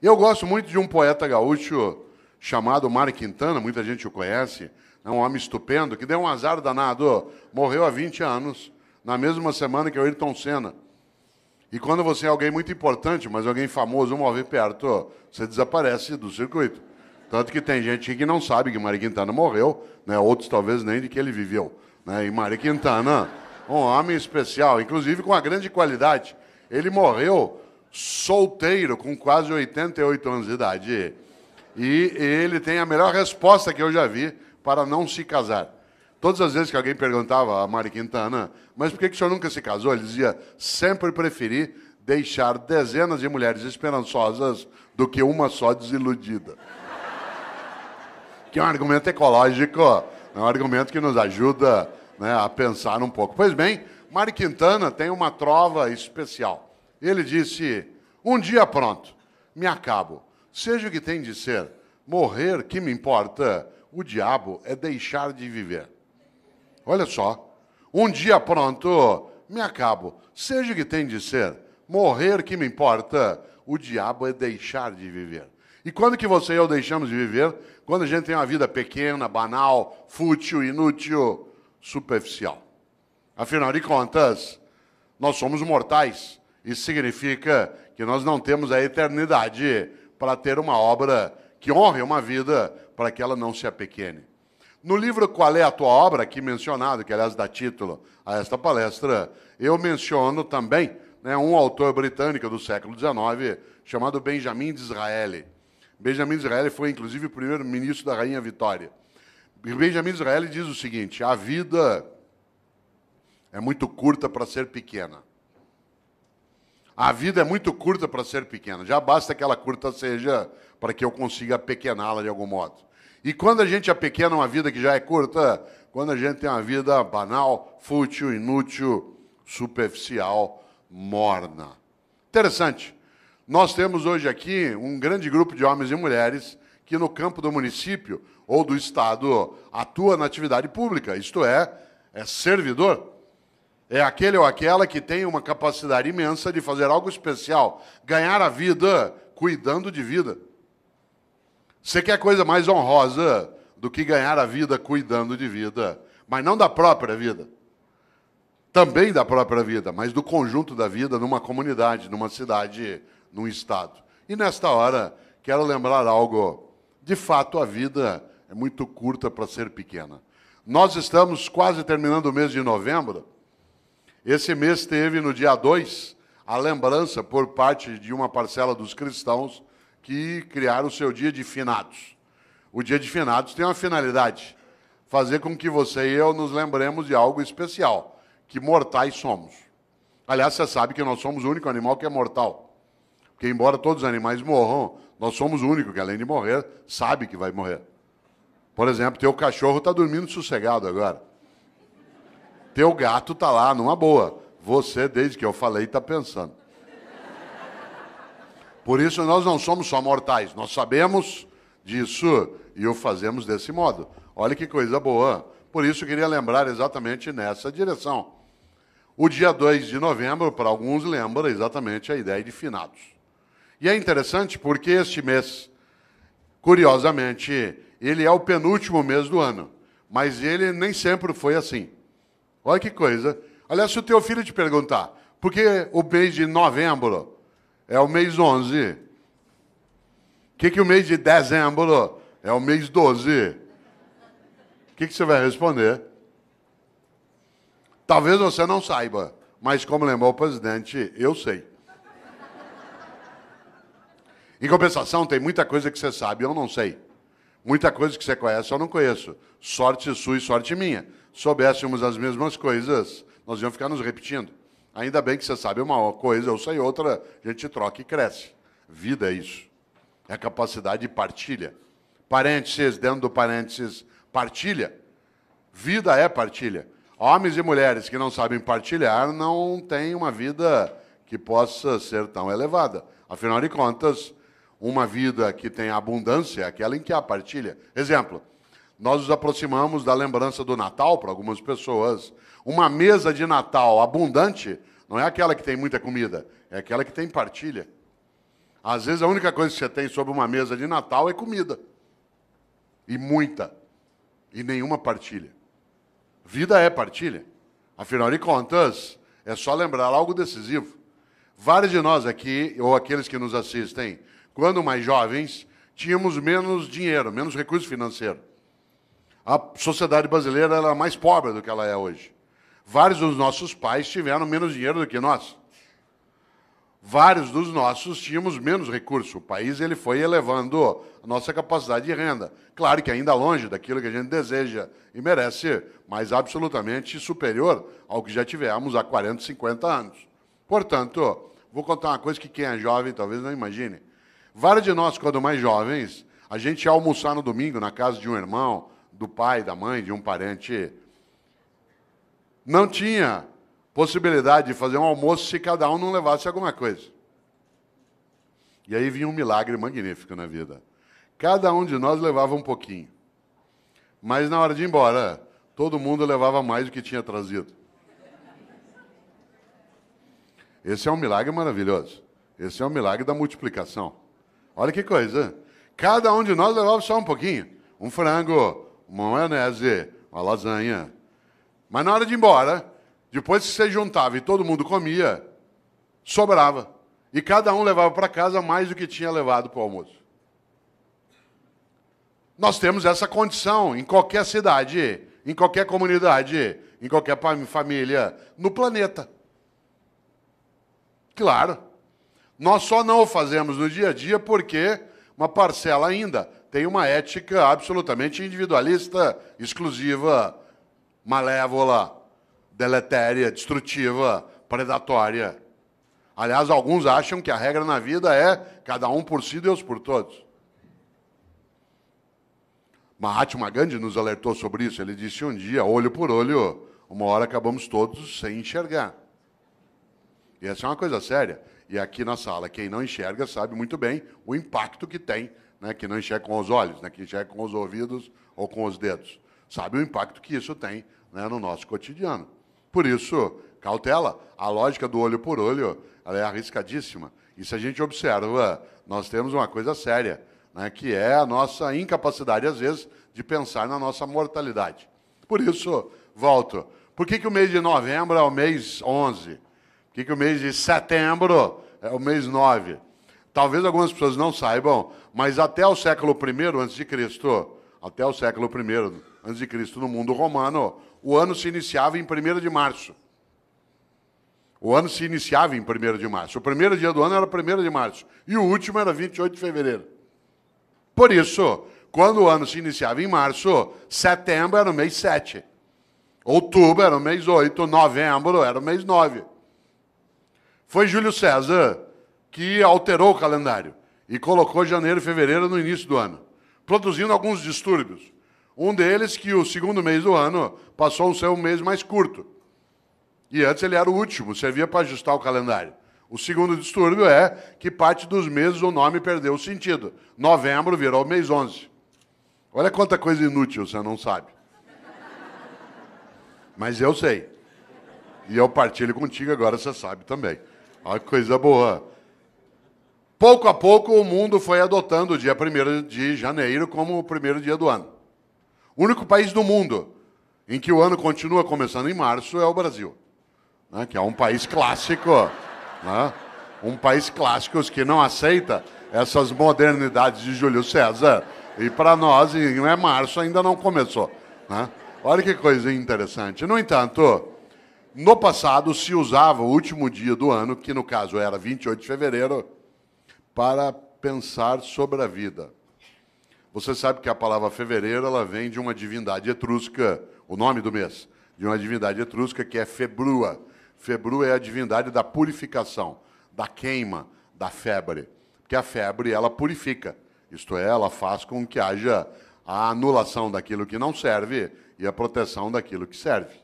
Eu gosto muito de um poeta gaúcho chamado Mário Quintana, muita gente o conhece, é um homem estupendo, que deu um azar danado, morreu há 20 anos, na mesma semana que o Ayrton Senna. E quando você é alguém muito importante, mas alguém famoso morre perto, você desaparece do circuito. Tanto que tem gente que não sabe que Mário Quintana morreu, né? Outros talvez nem de que ele viveu. Né? E Mário Quintana, um homem especial, inclusive com uma grande qualidade. Ele morreu solteiro, com quase 88 anos de idade. E ele tem a melhor resposta que eu já vi para não se casar. Todas as vezes que alguém perguntava a Mário Quintana, mas por que o senhor nunca se casou? Ele dizia, sempre preferi deixar dezenas de mulheres esperançosas do que uma só desiludida. Que é um argumento ecológico, é um argumento que nos ajuda, né, a pensar um pouco. Pois bem, Mário Quintana tem uma trova especial. Ele disse, um dia pronto, me acabo. Seja o que tem de ser, morrer, que me importa, o diabo é deixar de viver. Olha só, um dia pronto, me acabo. Seja o que tem de ser, morrer, que me importa, o diabo é deixar de viver. E quando que você e eu deixamos de viver? Quando a gente tem uma vida pequena, banal, fútil, inútil, superficial. Afinal de contas, nós somos mortais. Isso significa que nós não temos a eternidade para ter uma obra que honre uma vida para que ela não se apequene. No livro Qual é a Tua Obra, aqui mencionado, que aliás dá título a esta palestra, eu menciono também, né, um autor britânico do século XIX chamado Benjamin Disraeli. Benjamin Disraeli foi, inclusive, o primeiro-ministro da Rainha Vitória. Benjamin Disraeli diz o seguinte, a vida é muito curta para ser pequena. A vida é muito curta para ser pequena. Já basta que ela curta seja para que eu consiga pequená-la de algum modo. E quando a gente apequena uma vida que já é curta, quando a gente tem uma vida banal, fútil, inútil, superficial, morna. Interessante. Nós temos hoje aqui um grande grupo de homens e mulheres que no campo do município ou do estado atua na atividade pública, isto é servidor. É aquele ou aquela que tem uma capacidade imensa de fazer algo especial, ganhar a vida cuidando de vida. Você quer coisa mais honrosa do que ganhar a vida cuidando de vida, mas não da própria vida. Também da própria vida, mas do conjunto da vida numa comunidade, numa cidade, num estado. E nesta hora, quero lembrar algo. De fato, a vida é muito curta para ser pequena. Nós estamos quase terminando o mês de novembro. Esse mês teve, no dia 2, a lembrança por parte de uma parcela dos cristãos que criaram o seu dia de finados. O dia de finados tem uma finalidade, fazer com que você e eu nos lembremos de algo especial, que mortais somos. Aliás, você sabe que nós somos o único animal que é mortal. Porque, embora todos os animais morram, nós somos o único que, além de morrer, sabe que vai morrer. Por exemplo, teu cachorro está dormindo sossegado agora. Teu gato está lá, numa boa. Você, desde que eu falei, está pensando. Por isso, nós não somos só mortais. Nós sabemos disso e o fazemos desse modo. Olha que coisa boa. Por isso, eu queria lembrar exatamente nessa direção. O dia 2 de novembro, para alguns, lembra exatamente a ideia de finados. E é interessante porque este mês, curiosamente, ele é o penúltimo mês do ano. Mas ele nem sempre foi assim. Olha que coisa. Aliás, se o teu filho te perguntar, por que o mês de novembro é o mês 11? Por que o mês de dezembro é o mês 12? O que você vai responder? Talvez você não saiba, mas como lembrou o presidente, eu sei. Em compensação, tem muita coisa que você sabe e eu não sei. Muita coisa que você conhece eu não conheço. Sorte sua e sorte minha. Soubéssemos as mesmas coisas, nós íamos ficar nos repetindo. Ainda bem que você sabe uma coisa, eu sei outra, a gente troca e cresce. Vida é isso. É a capacidade de partilha. Parênteses, dentro do parênteses, partilha. Vida é partilha. Homens e mulheres que não sabem partilhar não têm uma vida que possa ser tão elevada. Afinal de contas, uma vida que tem abundância é aquela em que há partilha. Exemplo, nós nos aproximamos da lembrança do Natal para algumas pessoas. Uma mesa de Natal abundante não é aquela que tem muita comida, é aquela que tem partilha. Às vezes a única coisa que você tem sobre uma mesa de Natal é comida. E muita. E nenhuma partilha. Vida é partilha. Afinal de contas, é só lembrar algo decisivo. Vários de nós aqui, ou aqueles que nos assistem, quando mais jovens, tínhamos menos dinheiro, menos recurso financeiro. A sociedade brasileira era mais pobre do que ela é hoje. Vários dos nossos pais tiveram menos dinheiro do que nós. Vários dos nossos tínhamos menos recurso. O país ele foi elevando a nossa capacidade de renda. Claro que ainda longe daquilo que a gente deseja e merece, mas absolutamente superior ao que já tivemos há 40, 50 anos. Portanto, vou contar uma coisa que quem é jovem talvez não imagine. Vários de nós, quando mais jovens, a gente ia almoçar no domingo na casa de um irmão, do pai, da mãe, de um parente. Não tinha possibilidade de fazer um almoço se cada um não levasse alguma coisa. E aí vinha um milagre magnífico na vida. Cada um de nós levava um pouquinho. Mas na hora de ir embora, todo mundo levava mais do que tinha trazido. Esse é um milagre maravilhoso. Esse é um milagre da multiplicação. Olha que coisa. Cada um de nós levava só um pouquinho. Um frango, uma maionese, uma lasanha. Mas na hora de ir embora, depois que você juntava e todo mundo comia, sobrava. E cada um levava para casa mais do que tinha levado para o almoço. Nós temos essa condição em qualquer cidade, em qualquer comunidade, em qualquer família, no planeta. Claro. Nós só não o fazemos no dia a dia porque uma parcela ainda tem uma ética absolutamente individualista, exclusiva, malévola, deletéria, destrutiva, predatória. Aliás, alguns acham que a regra na vida é cada um por si, Deus por todos. Mahatma Gandhi nos alertou sobre isso. Ele disse um dia, olho por olho, uma hora acabamos todos sem enxergar. E essa é uma coisa séria. E aqui na sala, quem não enxerga sabe muito bem o impacto que tem, né, que não enxerga com os olhos, né, que enxerga com os ouvidos ou com os dedos. Sabe o impacto que isso tem, né, no nosso cotidiano. Por isso, cautela. A lógica do olho por olho ela é arriscadíssima. E se a gente observa, nós temos uma coisa séria, né, que é a nossa incapacidade, às vezes, de pensar na nossa mortalidade. Por isso, volto. Por que o mês de novembro é o mês 11? Por que o mês de setembro é o mês 9? Talvez algumas pessoas não saibam, mas até o século I a.C., até o século I a.C., no mundo romano, o ano se iniciava em 1º de março. O ano se iniciava em 1º de março. O primeiro dia do ano era 1º de março. E o último era 28 de fevereiro. Por isso, quando o ano se iniciava em março, setembro era o mês 7. Outubro era o mês 8. Novembro era o mês 9. Foi Júlio César que alterou o calendário e colocou janeiro e fevereiro no início do ano, produzindo alguns distúrbios. Um deles que o segundo mês do ano passou a ser um mês mais curto. E antes ele era o último, servia para ajustar o calendário. O segundo distúrbio é que parte dos meses o nome perdeu o sentido. Novembro virou mês 11. Olha quanta coisa inútil você não sabe. Mas eu sei. E eu partilho contigo, agora você sabe também. Olha que coisa boa. Pouco a pouco o mundo foi adotando o dia 1º de janeiro como o primeiro dia do ano. O único país do mundo em que o ano continua começando em março é o Brasil, né, que é um país clássico, né, um país clássico que não aceita essas modernidades de Júlio César. E para nós, em março ainda não começou. Né? Olha que coisa interessante. No entanto, no passado se usava o último dia do ano, que no caso era 28 de fevereiro, para pensar sobre a vida. Você sabe que a palavra fevereiro ela vem de uma divindade etrusca, o nome do mês, de uma divindade etrusca que é Februa. Februa é a divindade da purificação, da queima, da febre. Porque a febre, ela purifica. Isto é, ela faz com que haja a anulação daquilo que não serve e a proteção daquilo que serve.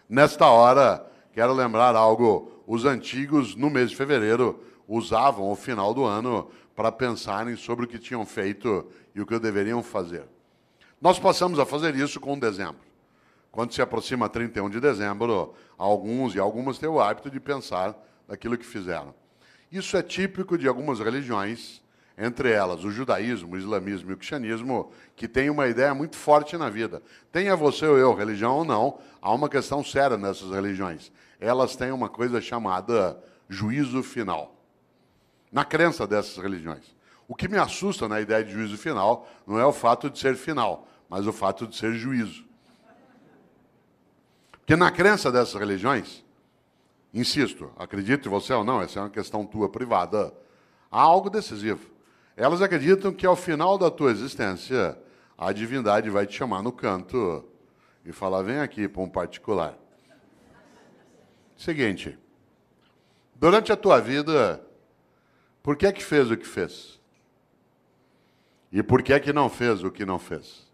Nesta hora, quero lembrar algo. Os antigos, no mês de fevereiro, usavam o final do ano para pensarem sobre o que tinham feito e o que deveriam fazer. Nós passamos a fazer isso com dezembro. Quando se aproxima 31 de dezembro, alguns e algumas têm o hábito de pensar naquilo que fizeram. Isso é típico de algumas religiões, entre elas o judaísmo, o islamismo e o cristianismo, que tem uma ideia muito forte na vida. Tenha você ou eu religião ou não, há uma questão séria nessas religiões. Elas têm uma coisa chamada juízo final. Na crença dessas religiões. O que me assusta na ideia de juízo final não é o fato de ser final, mas o fato de ser juízo. Porque na crença dessas religiões, insisto, acredite você ou não, essa é uma questão tua privada, há algo decisivo. Elas acreditam que ao final da tua existência, a divindade vai te chamar no canto e falar, vem aqui para um particular. Seguinte, durante a tua vida, por que é que fez o que fez? E por que é que não fez o que não fez?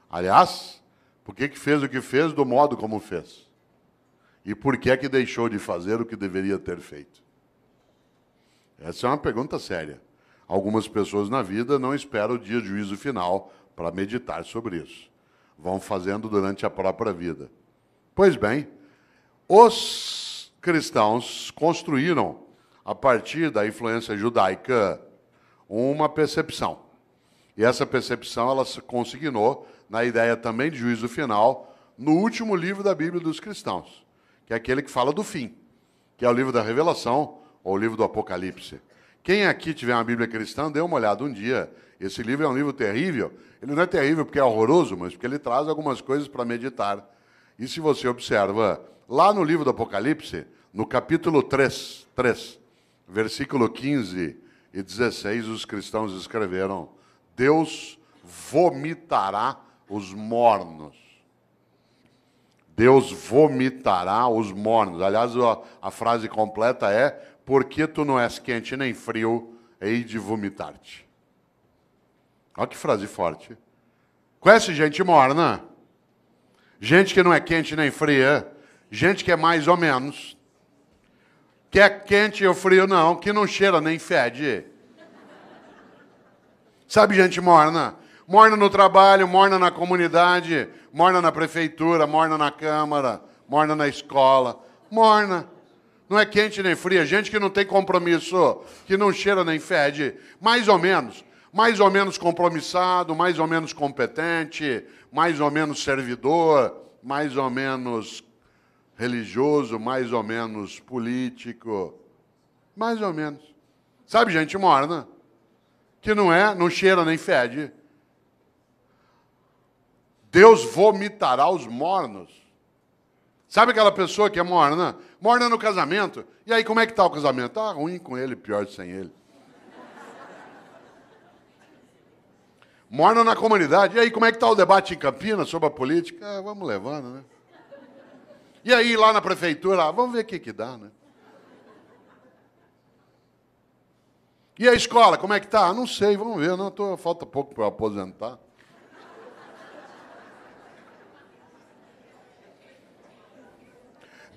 Aliás, por que é que fez o que fez do modo como fez? E por que é que deixou de fazer o que deveria ter feito? Essa é uma pergunta séria. Algumas pessoas na vida não esperam o dia de juízo final para meditar sobre isso. Vão fazendo durante a própria vida. Pois bem, os cristãos construíram, a partir da influência judaica, uma percepção. E essa percepção ela se consignou na ideia também de juízo final no último livro da Bíblia dos cristãos, que é aquele que fala do fim, que é o livro da Revelação ou o livro do Apocalipse. Quem aqui tiver uma Bíblia cristã, dê uma olhada um dia. Esse livro é um livro terrível. Ele não é terrível porque é horroroso, mas porque ele traz algumas coisas para meditar. E se você observa, lá no livro do Apocalipse, no capítulo 3, versículo 15 e 16, os cristãos escreveram: Deus vomitará os mornos. Deus vomitará os mornos. Aliás, a frase completa é: porque tu não és quente nem frio, hei de vomitar-te. Olha que frase forte. Conhece gente morna? Gente que não é quente nem fria, gente que é mais ou menos. Que é quente ou frio não, que não cheira nem fede. Sabe gente morna? Morna no trabalho, morna na comunidade, morna na prefeitura, morna na câmara, morna na escola. Morna. Não é quente nem fria. Gente que não tem compromisso, que não cheira nem fede. Mais ou menos compromissado, mais ou menos competente, mais ou menos servidor, mais ou menos religioso, mais ou menos político. Mais ou menos. Sabe gente morna? Que não cheira nem fede. Deus vomitará os mornos. Sabe aquela pessoa que é morna? Morna no casamento. E aí, como é que está o casamento? Tá ruim com ele, pior sem ele. Morna na comunidade. E aí, como é que está o debate em Campinas sobre a política? Ah, vamos levando, né? E aí, lá na prefeitura, vamos ver o que dá, né? E a escola, como é que está? Não sei, vamos ver. Falta pouco para eu aposentar.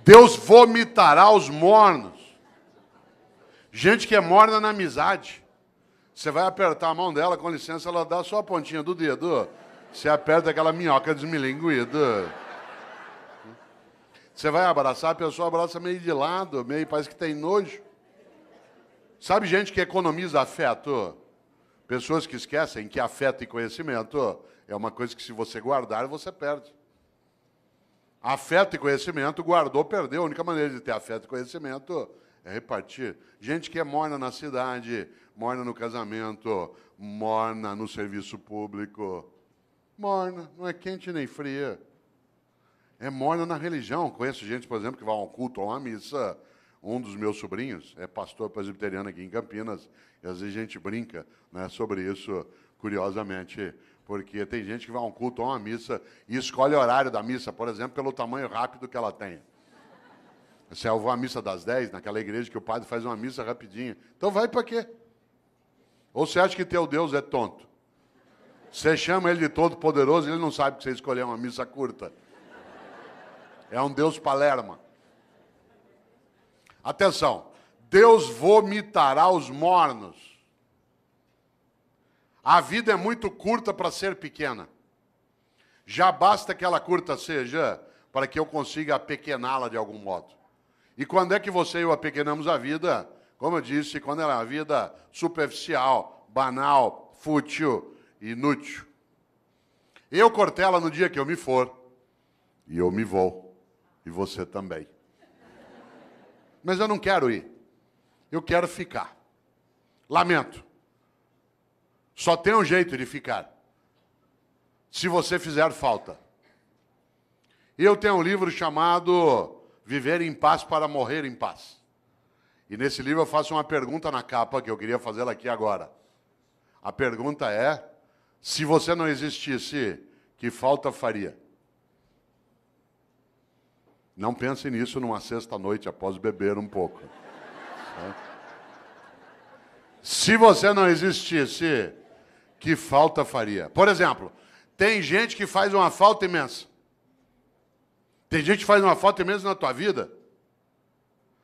Deus vomitará os mornos. Gente que é morna na amizade. Você vai apertar a mão dela, com licença, ela dá só a pontinha do dedo. Você aperta aquela minhoca desmilinguida. Você vai abraçar, a pessoa abraça meio de lado, meio parece que tem nojo. Sabe gente que economiza afeto? Pessoas que esquecem que afeto e conhecimento é uma coisa que se você guardar, você perde. Afeto e conhecimento, guardou, perdeu. A única maneira de ter afeto e conhecimento é repartir. Gente que é morna na cidade, morna no casamento, morna no serviço público. Morna, não é quente nem fria. É morna na religião. Conheço gente, por exemplo, que vai a um culto ou a uma missa. Um dos meus sobrinhos é pastor presbiteriano aqui em Campinas. E às vezes a gente brinca, né, sobre isso, curiosamente. Porque tem gente que vai a um culto ou a uma missa e escolhe o horário da missa, por exemplo, pelo tamanho rápido que ela tem. Se eu vou à missa das 10, naquela igreja que o padre faz uma missa rapidinho. Então vai para quê? Ou você acha que teu Deus é tonto? Você chama ele de todo-poderoso e ele não sabe que você escolheu uma missa curta. É um Deus palerma. Atenção. Deus vomitará os mornos. A vida é muito curta para ser pequena. Já basta que ela curta seja para que eu consiga apequená-la de algum modo. E quando é que você e eu apequenamos a vida? como eu disse, quando é uma vida superficial, banal, fútil e inútil. Eu, Cortella, no dia que eu me for, e eu me vou, e você também. Mas eu não quero ir, eu quero ficar. Lamento. Só tem um jeito de ficar. Se você fizer falta. Eu tenho um livro chamado Viver em Paz para Morrer em Paz. E nesse livro eu faço uma pergunta na capa que eu queria fazê-la aqui agora. A pergunta é, se você não existisse, que falta faria? Não pense nisso numa sexta-noite após beber um pouco. Se você não existisse, que falta faria? Por exemplo, tem gente que faz uma falta imensa. Tem gente que faz uma falta imensa na tua vida.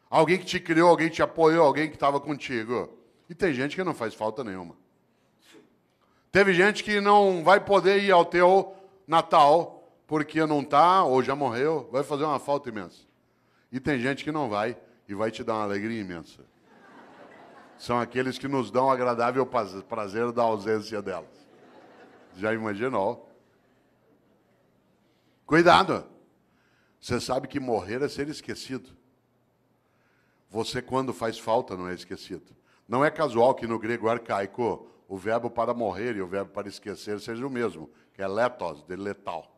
Alguém que te criou, alguém que te apoiou, alguém que estava contigo. E tem gente que não faz falta nenhuma. Teve gente que não vai poder ir ao teu Natal porque não está ou já morreu, vai fazer uma falta imensa. E tem gente que não vai e vai te dar uma alegria imensa. São aqueles que nos dão o agradável prazer da ausência delas. Já imaginou? Cuidado! Você sabe que morrer é ser esquecido. Você, quando faz falta, não é esquecido. Não é casual que no grego arcaico o verbo para morrer e o verbo para esquecer seja o mesmo, que é letos, de letal.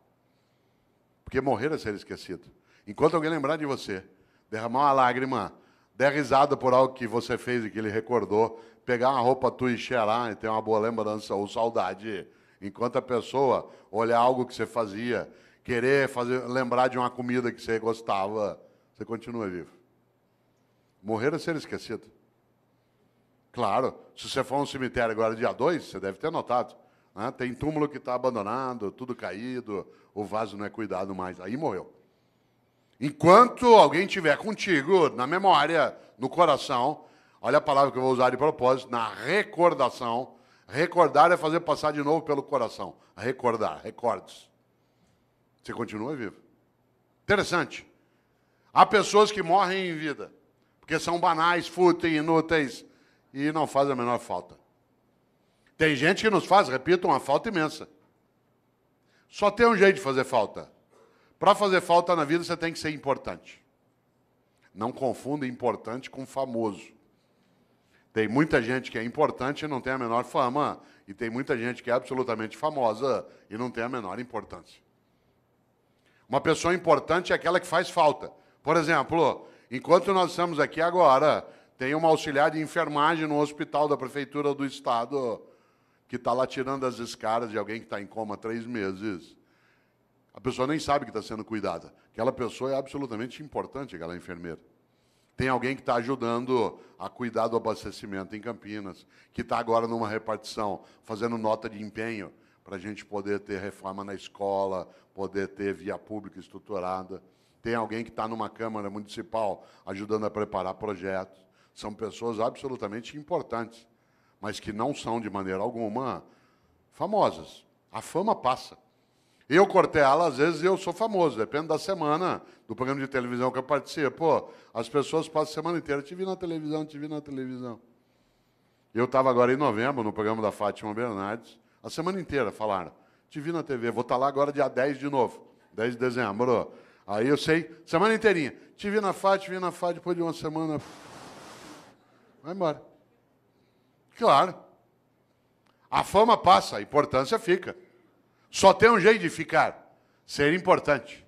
Porque morrer é ser esquecido. Enquanto alguém lembrar de você, derramar uma lágrima, der risada por algo que você fez e que ele recordou, pegar uma roupa tua e cheirar e ter uma boa lembrança ou saudade, enquanto a pessoa olhar algo que você fazia, querer lembrar de uma comida que você gostava, você continua vivo. Morrer é ser esquecido. Claro, se você for a um cemitério agora dia 2, você deve ter notado. Né? Tem túmulo que está abandonado, tudo caído, o vaso não é cuidado mais. Aí morreu. Enquanto alguém estiver contigo, na memória, no coração, olha a palavra que eu vou usar de propósito, na recordação. Recordar é fazer passar de novo pelo coração. Recordar, recordes. Você continua vivo. Interessante. Há pessoas que morrem em vida, porque são banais, fúteis, inúteis, e não fazem a menor falta. Tem gente que nos faz, repito, uma falta imensa. Só tem um jeito de fazer falta. Para fazer falta na vida, você tem que ser importante. Não confunda importante com famoso. Tem muita gente que é importante e não tem a menor fama, e tem muita gente que é absolutamente famosa e não tem a menor importância. Uma pessoa importante é aquela que faz falta. Por exemplo, enquanto nós estamos aqui agora, tem uma auxiliar de enfermagem no hospital da Prefeitura do Estado que está lá tirando as escaras de alguém que está em coma há 3 meses. A pessoa nem sabe que está sendo cuidada. Aquela pessoa é absolutamente importante, aquela enfermeira. Tem alguém que está ajudando a cuidar do abastecimento em Campinas, que está agora numa repartição, fazendo nota de empenho para a gente poder ter reforma na escola, poder ter via pública estruturada. Tem alguém que está numa Câmara Municipal ajudando a preparar projetos. São pessoas absolutamente importantes, mas que não são, de maneira alguma, famosas. A fama passa. Eu, Cortella, às vezes eu sou famoso, depende da semana, do programa de televisão que eu participo. As pessoas passam a semana inteira, te vi na televisão, te vi na televisão. Eu estava agora em novembro, no programa da Fátima Bernardes, a semana inteira falaram, te vi na TV, vou estar lá agora dia 10 de novo, 10 de dezembro. Aí eu sei, semana inteirinha, te vi na Fátima, depois de uma semana, vai embora. Claro. A fama passa, a importância fica. Só tem um jeito de ficar, ser importante.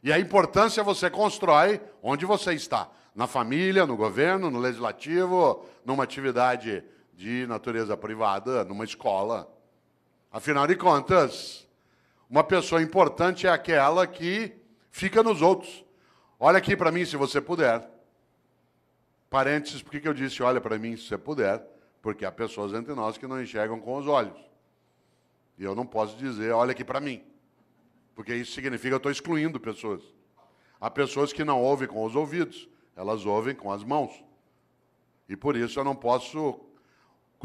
E a importância você constrói onde você está. Na família, no governo, no legislativo, numa atividade de natureza privada, numa escola. Afinal de contas, uma pessoa importante é aquela que fica nos outros. Olha aqui para mim, se você puder. Parênteses, por que eu disse olha para mim, se você puder? Porque há pessoas entre nós que não enxergam com os olhos. E eu não posso dizer, olha aqui para mim. Porque isso significa que eu estou excluindo pessoas. Há pessoas que não ouvem com os ouvidos, elas ouvem com as mãos. E por isso eu não posso,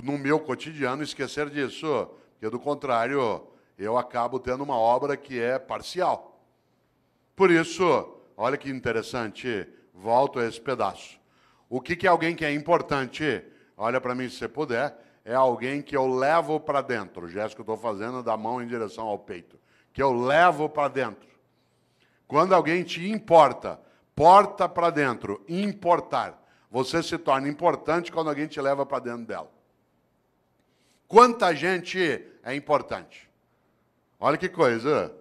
no meu cotidiano, esquecer disso. Porque, do contrário, eu acabo tendo uma obra que é parcial. Por isso, olha que interessante, volto a esse pedaço. O que é alguém que é importante? Olha para mim se você puder. É alguém que eu levo para dentro. O gesto que eu estou fazendo é da mão em direção ao peito. Que eu levo para dentro. Quando alguém te importa, porta para dentro, importar. Você se torna importante quando alguém te leva para dentro dela. Quanta gente é importante? Olha que coisa.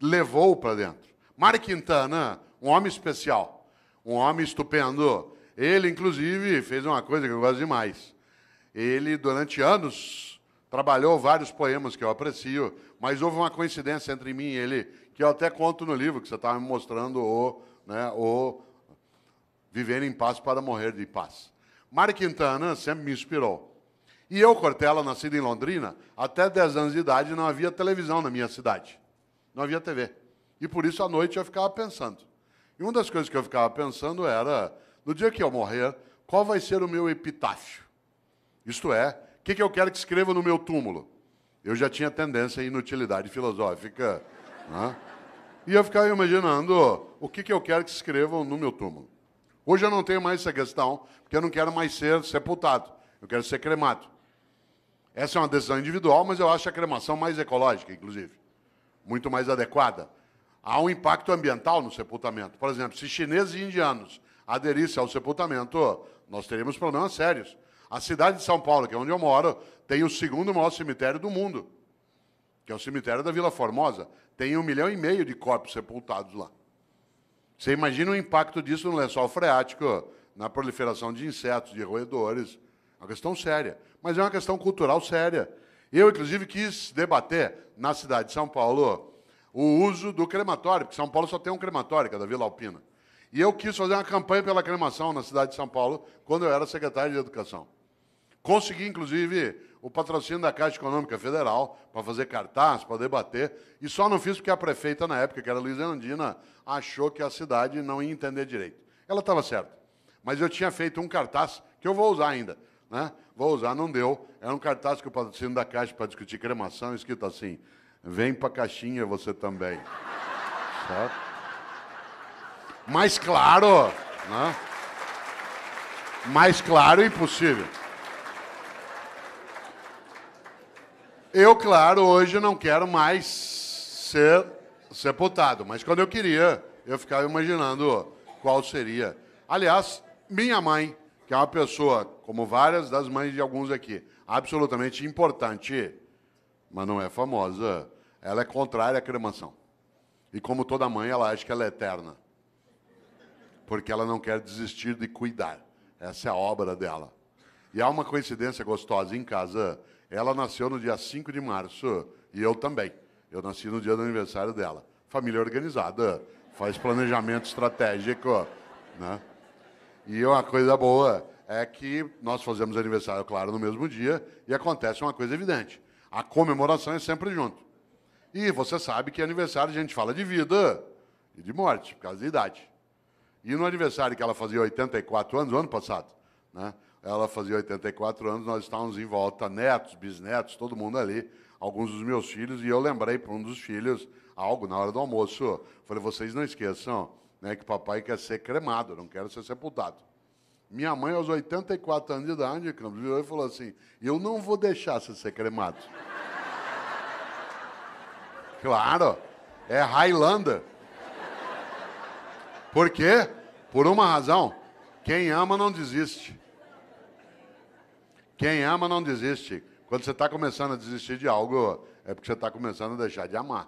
Levou para dentro. Mário Quintana, um homem especial, um homem estupendo. Ele, inclusive, fez uma coisa que eu gosto demais. Ele, durante anos, trabalhou vários poemas que eu aprecio, mas houve uma coincidência entre mim e ele, que eu até conto no livro, que você estava me mostrando, o Viver em Paz para Morrer de Paz. Mário Quintana sempre me inspirou. E eu, Cortella, nascido em Londrina, até 10 anos de idade não havia televisão na minha cidade. Não havia TV. E por isso, à noite, eu ficava pensando. E uma das coisas que eu ficava pensando era, no dia que eu morrer, qual vai ser o meu epitáfio? Isto é, o que eu quero que escreva no meu túmulo? Eu já tinha tendência à inutilidade filosófica, né? E eu ficava imaginando o que eu quero que escrevam no meu túmulo. Hoje eu não tenho mais essa questão, porque eu não quero mais ser sepultado. Eu quero ser cremado. Essa é uma decisão individual, mas eu acho a cremação mais ecológica, inclusive. Muito mais adequada. Há um impacto ambiental no sepultamento. Por exemplo, se chineses e indianos aderissem ao sepultamento, nós teríamos problemas sérios. A cidade de São Paulo, que é onde eu moro, tem o segundo maior cemitério do mundo, que é o cemitério da Vila Formosa. Tem 1,5 milhão de corpos sepultados lá. Você imagina o impacto disso no lençol freático, na proliferação de insetos, de roedores. É uma questão séria, mas é uma questão cultural séria. Eu, inclusive, quis debater na cidade de São Paulo o uso do crematório, porque São Paulo só tem um crematório, que é da Vila Alpina. E eu quis fazer uma campanha pela cremação na cidade de São Paulo, quando eu era secretário de Educação. Consegui, inclusive, o patrocínio da Caixa Econômica Federal para fazer cartaz, para debater, e só não fiz porque a prefeita, na época, que era Luiz Erundina, achou que a cidade não ia entender direito. Ela estava certa. Mas eu tinha feito um cartaz, que eu vou usar ainda, né? Vou usar, não deu. Era um cartaz que o patrocínio da Caixa para discutir cremação, escrito assim, vem para a caixinha você também. Certo? Mais claro, né? Mais claro impossível. Eu, claro, hoje não quero mais ser sepultado, mas quando eu queria, eu ficava imaginando qual seria. Aliás, minha mãe, que é uma pessoa, como várias das mães de alguns aqui, absolutamente importante, mas não é famosa, ela é contrária à cremação. E como toda mãe, ela acha que ela é eterna. Porque ela não quer desistir de cuidar. Essa é a obra dela. E há uma coincidência gostosa em casa. Ela nasceu no dia 5 de março, e eu também. Eu nasci no dia do aniversário dela. Família organizada, faz planejamento estratégico, né? E uma coisa boa é que nós fazemos aniversário, claro, no mesmo dia, e acontece uma coisa evidente. A comemoração é sempre junto. E você sabe que aniversário a gente fala de vida e de morte, por causa da idade. E no aniversário que ela fazia 84 anos, o ano passado, né? Ela fazia 84 anos, nós estávamos em volta, netos, bisnetos, todo mundo ali, alguns dos meus filhos, e eu lembrei para um dos filhos algo na hora do almoço. Falei, vocês não esqueçam, né, que papai quer ser cremado, não quero ser sepultado. Minha mãe, aos 84 anos de idade, virou e falou assim, eu não vou deixar você ser cremado. Claro, é Highlander. Por quê? Por uma razão, quem ama não desiste. Quem ama não desiste. Quando você está começando a desistir de algo, é porque você está começando a deixar de amar.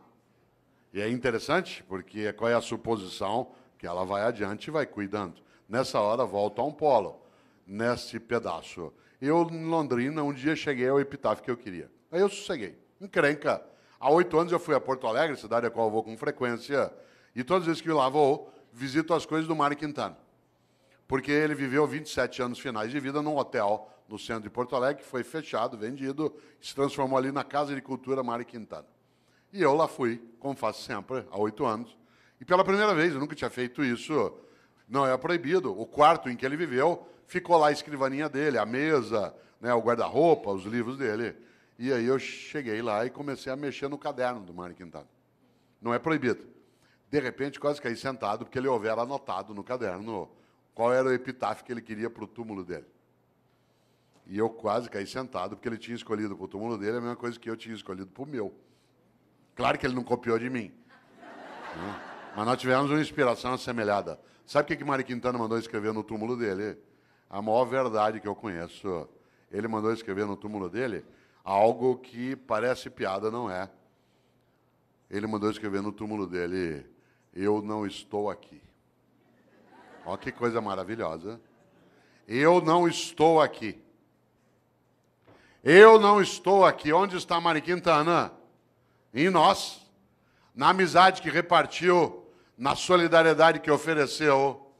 E é interessante, porque qual é a suposição? Que ela vai adiante e vai cuidando. Nessa hora, volta a um polo, nesse pedaço. Eu, em Londrina, um dia cheguei ao epitáfio que eu queria. Aí eu sosseguei. Encrenca. Há 8 anos eu fui a Porto Alegre, cidade a qual eu vou com frequência, e todas as vezes que eu lá vou, visito as coisas do Mário Quintana. Porque ele viveu 27 anos finais de vida num hotel no centro de Porto Alegre, que foi fechado, vendido, se transformou ali na Casa de Cultura Mário Quintana. E eu lá fui, como faço sempre, há 8 anos. E pela primeira vez, eu nunca tinha feito isso, não é proibido. O quarto em que ele viveu, ficou lá a escrivaninha dele, a mesa, né, o guarda-roupa, os livros dele. E aí eu cheguei lá e comecei a mexer no caderno do Mário Quintana. Não é proibido. De repente, quase caí sentado, porque ele houvera anotado no caderno qual era o epitáfio que ele queria para o túmulo dele. E eu quase caí sentado, porque ele tinha escolhido para o túmulo dele a mesma coisa que eu tinha escolhido para o meu. Claro que ele não copiou de mim. Né? Mas nós tivemos uma inspiração assemelhada. Sabe o que Mário Quintana mandou escrever no túmulo dele? A maior verdade que eu conheço. Ele mandou escrever no túmulo dele algo que parece piada, não é. Ele mandou escrever no túmulo dele: eu não estou aqui. Olha que coisa maravilhosa. Eu não estou aqui. Eu não estou aqui. Onde está Mário Quintana? Em nós. Na amizade que repartiu, na solidariedade que ofereceu,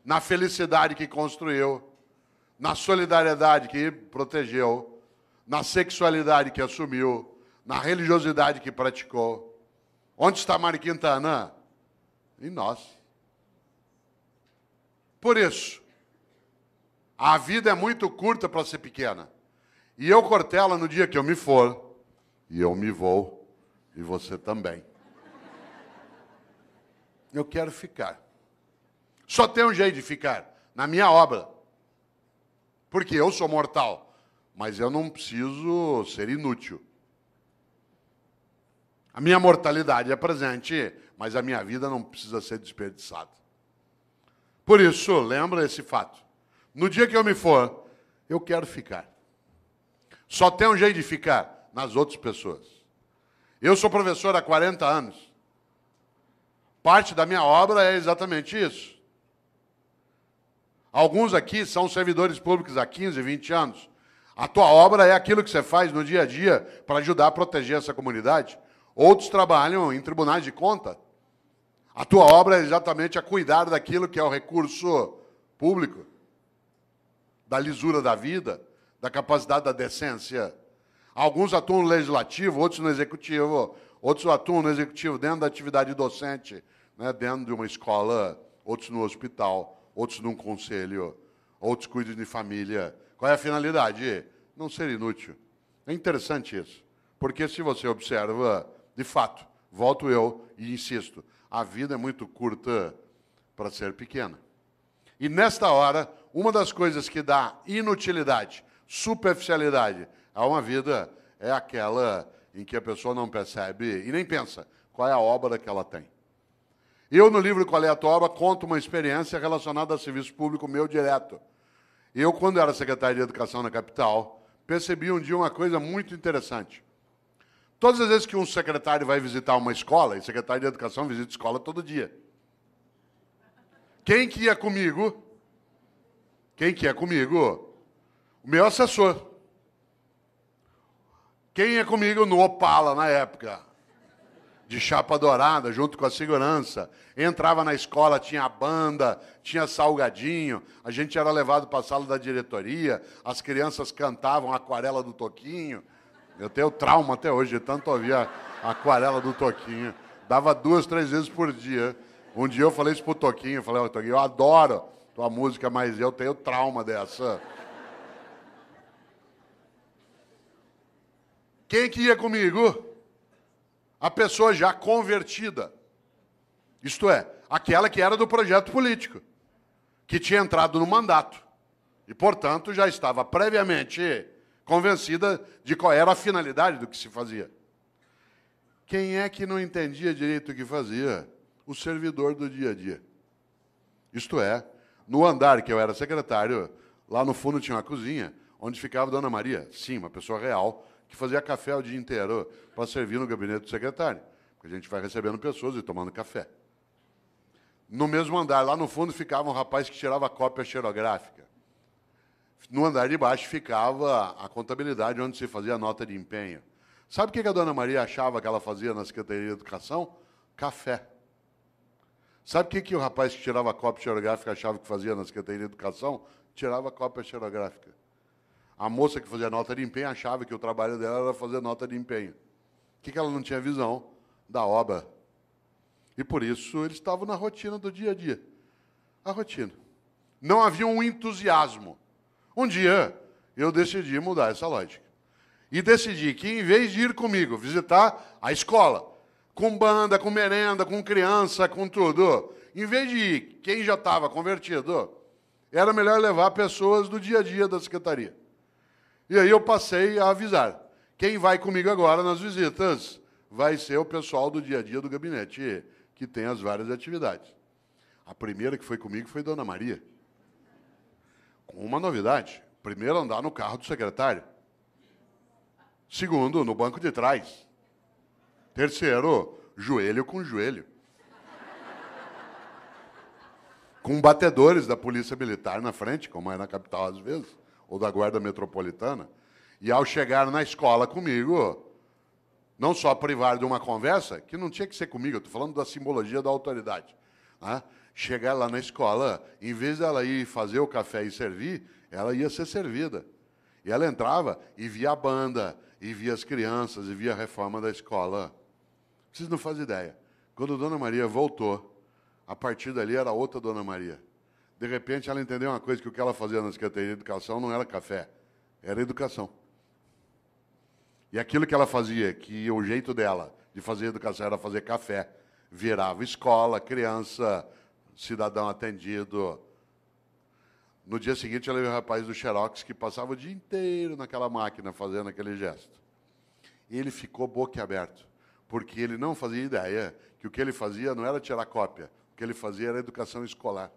na felicidade que construiu, na solidariedade que protegeu, na sexualidade que assumiu, na religiosidade que praticou. Onde está Mário Quintana? Em nós. Por isso, a vida é muito curta para ser pequena. E eu, Cortella, no dia que eu me for, e eu me vou, e você também, eu quero ficar. Só tem um jeito de ficar, na minha obra. Porque eu sou mortal, mas eu não preciso ser inútil. A minha mortalidade é presente, mas a minha vida não precisa ser desperdiçada. Por isso, lembra esse fato. No dia que eu me for, eu quero ficar. Só tem um jeito de ficar, nas outras pessoas. Eu sou professor há 40 anos. Parte da minha obra é exatamente isso. Alguns aqui são servidores públicos há 15, 20 anos. A tua obra é aquilo que você faz no dia a dia para ajudar a proteger essa comunidade. Outros trabalham em tribunais de conta. A tua obra é exatamente a cuidar daquilo que é o recurso público, da lisura da vida, da capacidade da decência. Alguns atuam no legislativo, outros no executivo, outros atuam no executivo dentro da atividade docente, né, dentro de uma escola, outros no hospital, outros num conselho, outros cuidam de família. Qual é a finalidade? Não ser inútil. É interessante isso, porque se você observa, de fato, volto eu e insisto, a vida é muito curta para ser pequena. E nesta hora, uma das coisas que dá inutilidade, superficialidade a uma vida é aquela em que a pessoa não percebe e nem pensa qual é a obra que ela tem. Eu, no livro Qual é a Tua Obra, conto uma experiência relacionada a serviço público meu direto. Eu, quando era secretário de Educação na capital, percebi um dia uma coisa muito interessante. Todas as vezes que um secretário vai visitar uma escola, e secretário de Educação visita escola todo dia. Quem que ia comigo? Quem que ia comigo? O meu assessor. Quem ia comigo no Opala, na época? De chapa dourada, junto com a segurança. Entrava na escola, tinha banda, tinha salgadinho, a gente era levado para a sala da diretoria, as crianças cantavam a Aquarela do Toquinho. Eu tenho trauma até hoje, de tanto ouvir a Aquarela do Toquinho. Dava 2, 3 vezes por dia. Um dia eu falei isso pro Toquinho, eu falei, ó, Toquinho, eu adoro tua música, mas eu tenho trauma dessa. Quem que ia comigo? A pessoa já convertida. Isto é, aquela que era do projeto político, que tinha entrado no mandato. E, portanto, já estava previamente convencida de qual era a finalidade do que se fazia. Quem é que não entendia direito o que fazia? O servidor do dia a dia. Isto é, no andar que eu era secretário, lá no fundo tinha uma cozinha, onde ficava Dona Maria, sim, uma pessoa real, que fazia café o dia inteiro para servir no gabinete do secretário. Porque a gente vai recebendo pessoas e tomando café. No mesmo andar, lá no fundo, ficava um rapaz que tirava cópia xerográfica. No andar de baixo ficava a contabilidade, onde se fazia a nota de empenho. Sabe o que a Dona Maria achava que ela fazia na Secretaria de Educação? Café. Sabe o que o rapaz que tirava cópia xerográfica achava que fazia na Secretaria de Educação? Tirava cópia xerográfica. A moça que fazia nota de empenho achava que o trabalho dela era fazer nota de empenho. O que ela não tinha visão? Da obra. E por isso eles estavam na rotina do dia a dia. A rotina. Não havia um entusiasmo. Um dia eu decidi mudar essa lógica. E decidi que, em vez de ir comigo visitar a escola, com banda, com merenda, com criança, com tudo, em vez de ir quem já estava convertido, era melhor levar pessoas do dia a dia da secretaria. E aí eu passei a avisar. Quem vai comigo agora nas visitas vai ser o pessoal do dia a dia do gabinete, que tem as várias atividades. A primeira que foi comigo foi Dona Maria. Com uma novidade. Primeiro, andar no carro do secretário. Segundo, no banco de trás. Terceiro, joelho com joelho. Com batedores da Polícia Militar na frente, como é na capital às vezes, ou da Guarda Metropolitana. E ao chegar na escola comigo, não só privar de uma conversa, que não tinha que ser comigo, eu estou falando da simbologia da autoridade. Né? Chegar lá na escola, em vez dela ir fazer o café e servir, ela ia ser servida. E ela entrava e via a banda, e via as crianças, e via a reforma da escola. Vocês não fazem ideia. Quando a Dona Maria voltou, a partir dali era outra Dona Maria. De repente, ela entendeu uma coisa, que o que ela fazia na Secretaria de Educação não era café, era educação. E aquilo que ela fazia, que o jeito dela de fazer educação era fazer café, virava escola, criança, cidadão atendido. No dia seguinte, eu levei o rapaz do Xerox, que passava o dia inteiro naquela máquina, fazendo aquele gesto. E ele ficou boquiaberto, porque ele não fazia ideia que o que ele fazia não era tirar cópia, o que ele fazia era educação escolar.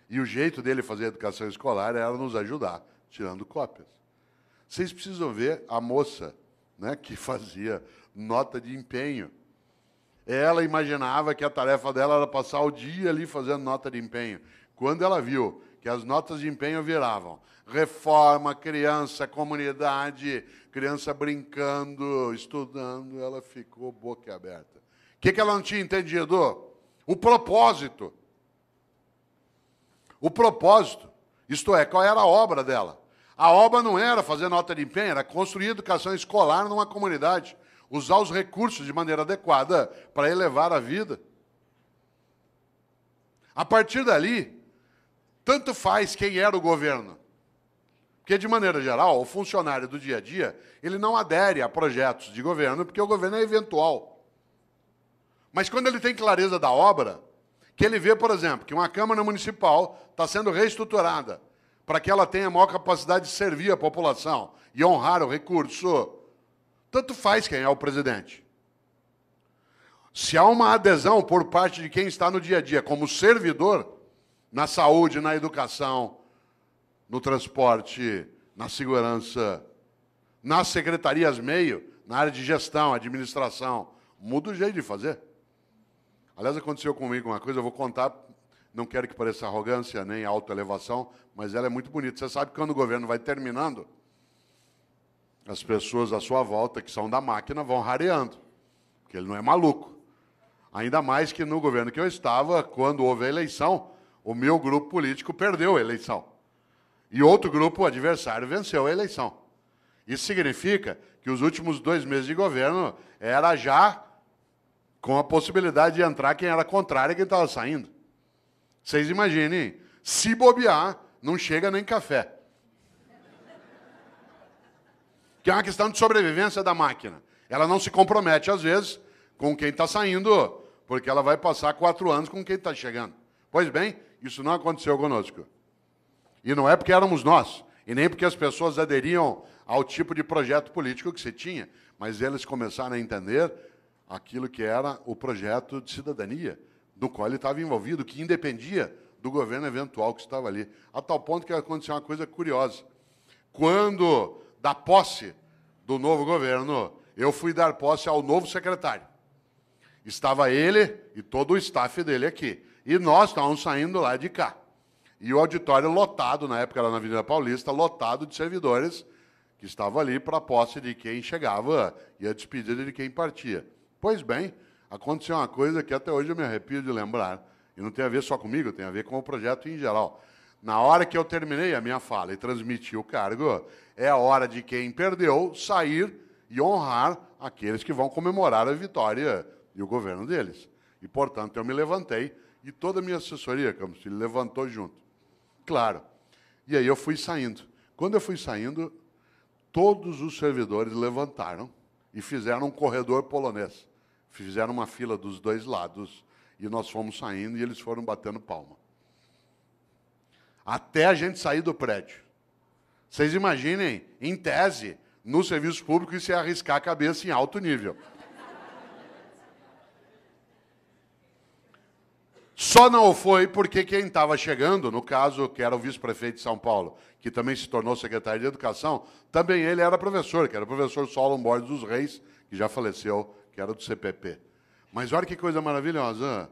E o jeito dele fazer educação escolar era nos ajudar, tirando cópias. Vocês precisam ver a moça, né, que fazia nota de empenho. Ela imaginava que a tarefa dela era passar o dia ali fazendo nota de empenho. Quando ela viu que as notas de empenho viravam reforma, criança, comunidade, criança brincando, estudando, ela ficou boquiaberta. O que ela não tinha entendido? O propósito. O propósito, isto é, qual era a obra dela? A obra não era fazer nota de empenho, era construir educação escolar numa comunidade, usar os recursos de maneira adequada para elevar a vida. A partir dali, tanto faz quem era o governo. Porque, de maneira geral, o funcionário do dia a dia, ele não adere a projetos de governo, porque o governo é eventual. Mas quando ele tem clareza da obra, que ele vê, por exemplo, que uma Câmara Municipal está sendo reestruturada para que ela tenha maior capacidade de servir a população e honrar o recurso, tanto faz quem é o presidente. Se há uma adesão por parte de quem está no dia a dia como servidor, na saúde, na educação, no transporte, na segurança, nas secretarias meio, na área de gestão, administração, muda o jeito de fazer. Aliás, aconteceu comigo uma coisa, eu vou contar, não quero que pareça arrogância nem autoelevação, mas ela é muito bonita. Você sabe que quando o governo vai terminando, as pessoas à sua volta, que são da máquina, vão rareando, porque ele não é maluco. Ainda mais que no governo que eu estava, quando houve a eleição, o meu grupo político perdeu a eleição. E outro grupo, o adversário, venceu a eleição. Isso significa que os últimos 2 meses de governo era já com a possibilidade de entrar quem era contrário e quem estava saindo. Vocês imaginem, se bobear, não chega nem café. Que é uma questão de sobrevivência da máquina. Ela não se compromete, às vezes, com quem está saindo, porque ela vai passar 4 anos com quem está chegando. Pois bem, isso não aconteceu conosco. E não é porque éramos nós, e nem porque as pessoas aderiam ao tipo de projeto político que se tinha, mas eles começaram a entender aquilo que era o projeto de cidadania, do qual ele estava envolvido, que independia do governo eventual que estava ali. A tal ponto que aconteceu uma coisa curiosa. Quando, da posse do novo governo, eu fui dar posse ao novo secretário. Estava ele e todo o staff dele aqui. E nós estávamos saindo lá de cá. E o auditório lotado, na época era na Avenida Paulista, lotado de servidores que estavam ali para a posse de quem chegava e a despedida de quem partia. Pois bem, aconteceu uma coisa que até hoje eu me arrepio de lembrar, e não tem a ver só comigo, tem a ver com o projeto em geral. Na hora que eu terminei a minha fala e transmiti o cargo, é a hora de quem perdeu sair e honrar aqueles que vão comemorar a vitória e o governo deles. E, portanto, eu me levantei e toda a minha assessoria, Campos Filho, levantou junto. Claro. E aí eu fui saindo. Quando eu fui saindo, todos os servidores levantaram e fizeram um corredor polonês. Fizeram uma fila dos 2 lados e nós fomos saindo e eles foram batendo palma. até a gente sair do prédio. Vocês imaginem, em tese, no serviço público, isso é arriscar a cabeça em alto nível. Só não foi porque quem estava chegando, no caso, que era o vice-prefeito de São Paulo, que também se tornou secretário de Educação, também ele era professor, que era o professor Solon Borges dos Reis, que já faleceu, que era do CPP. Mas olha que coisa maravilhosa.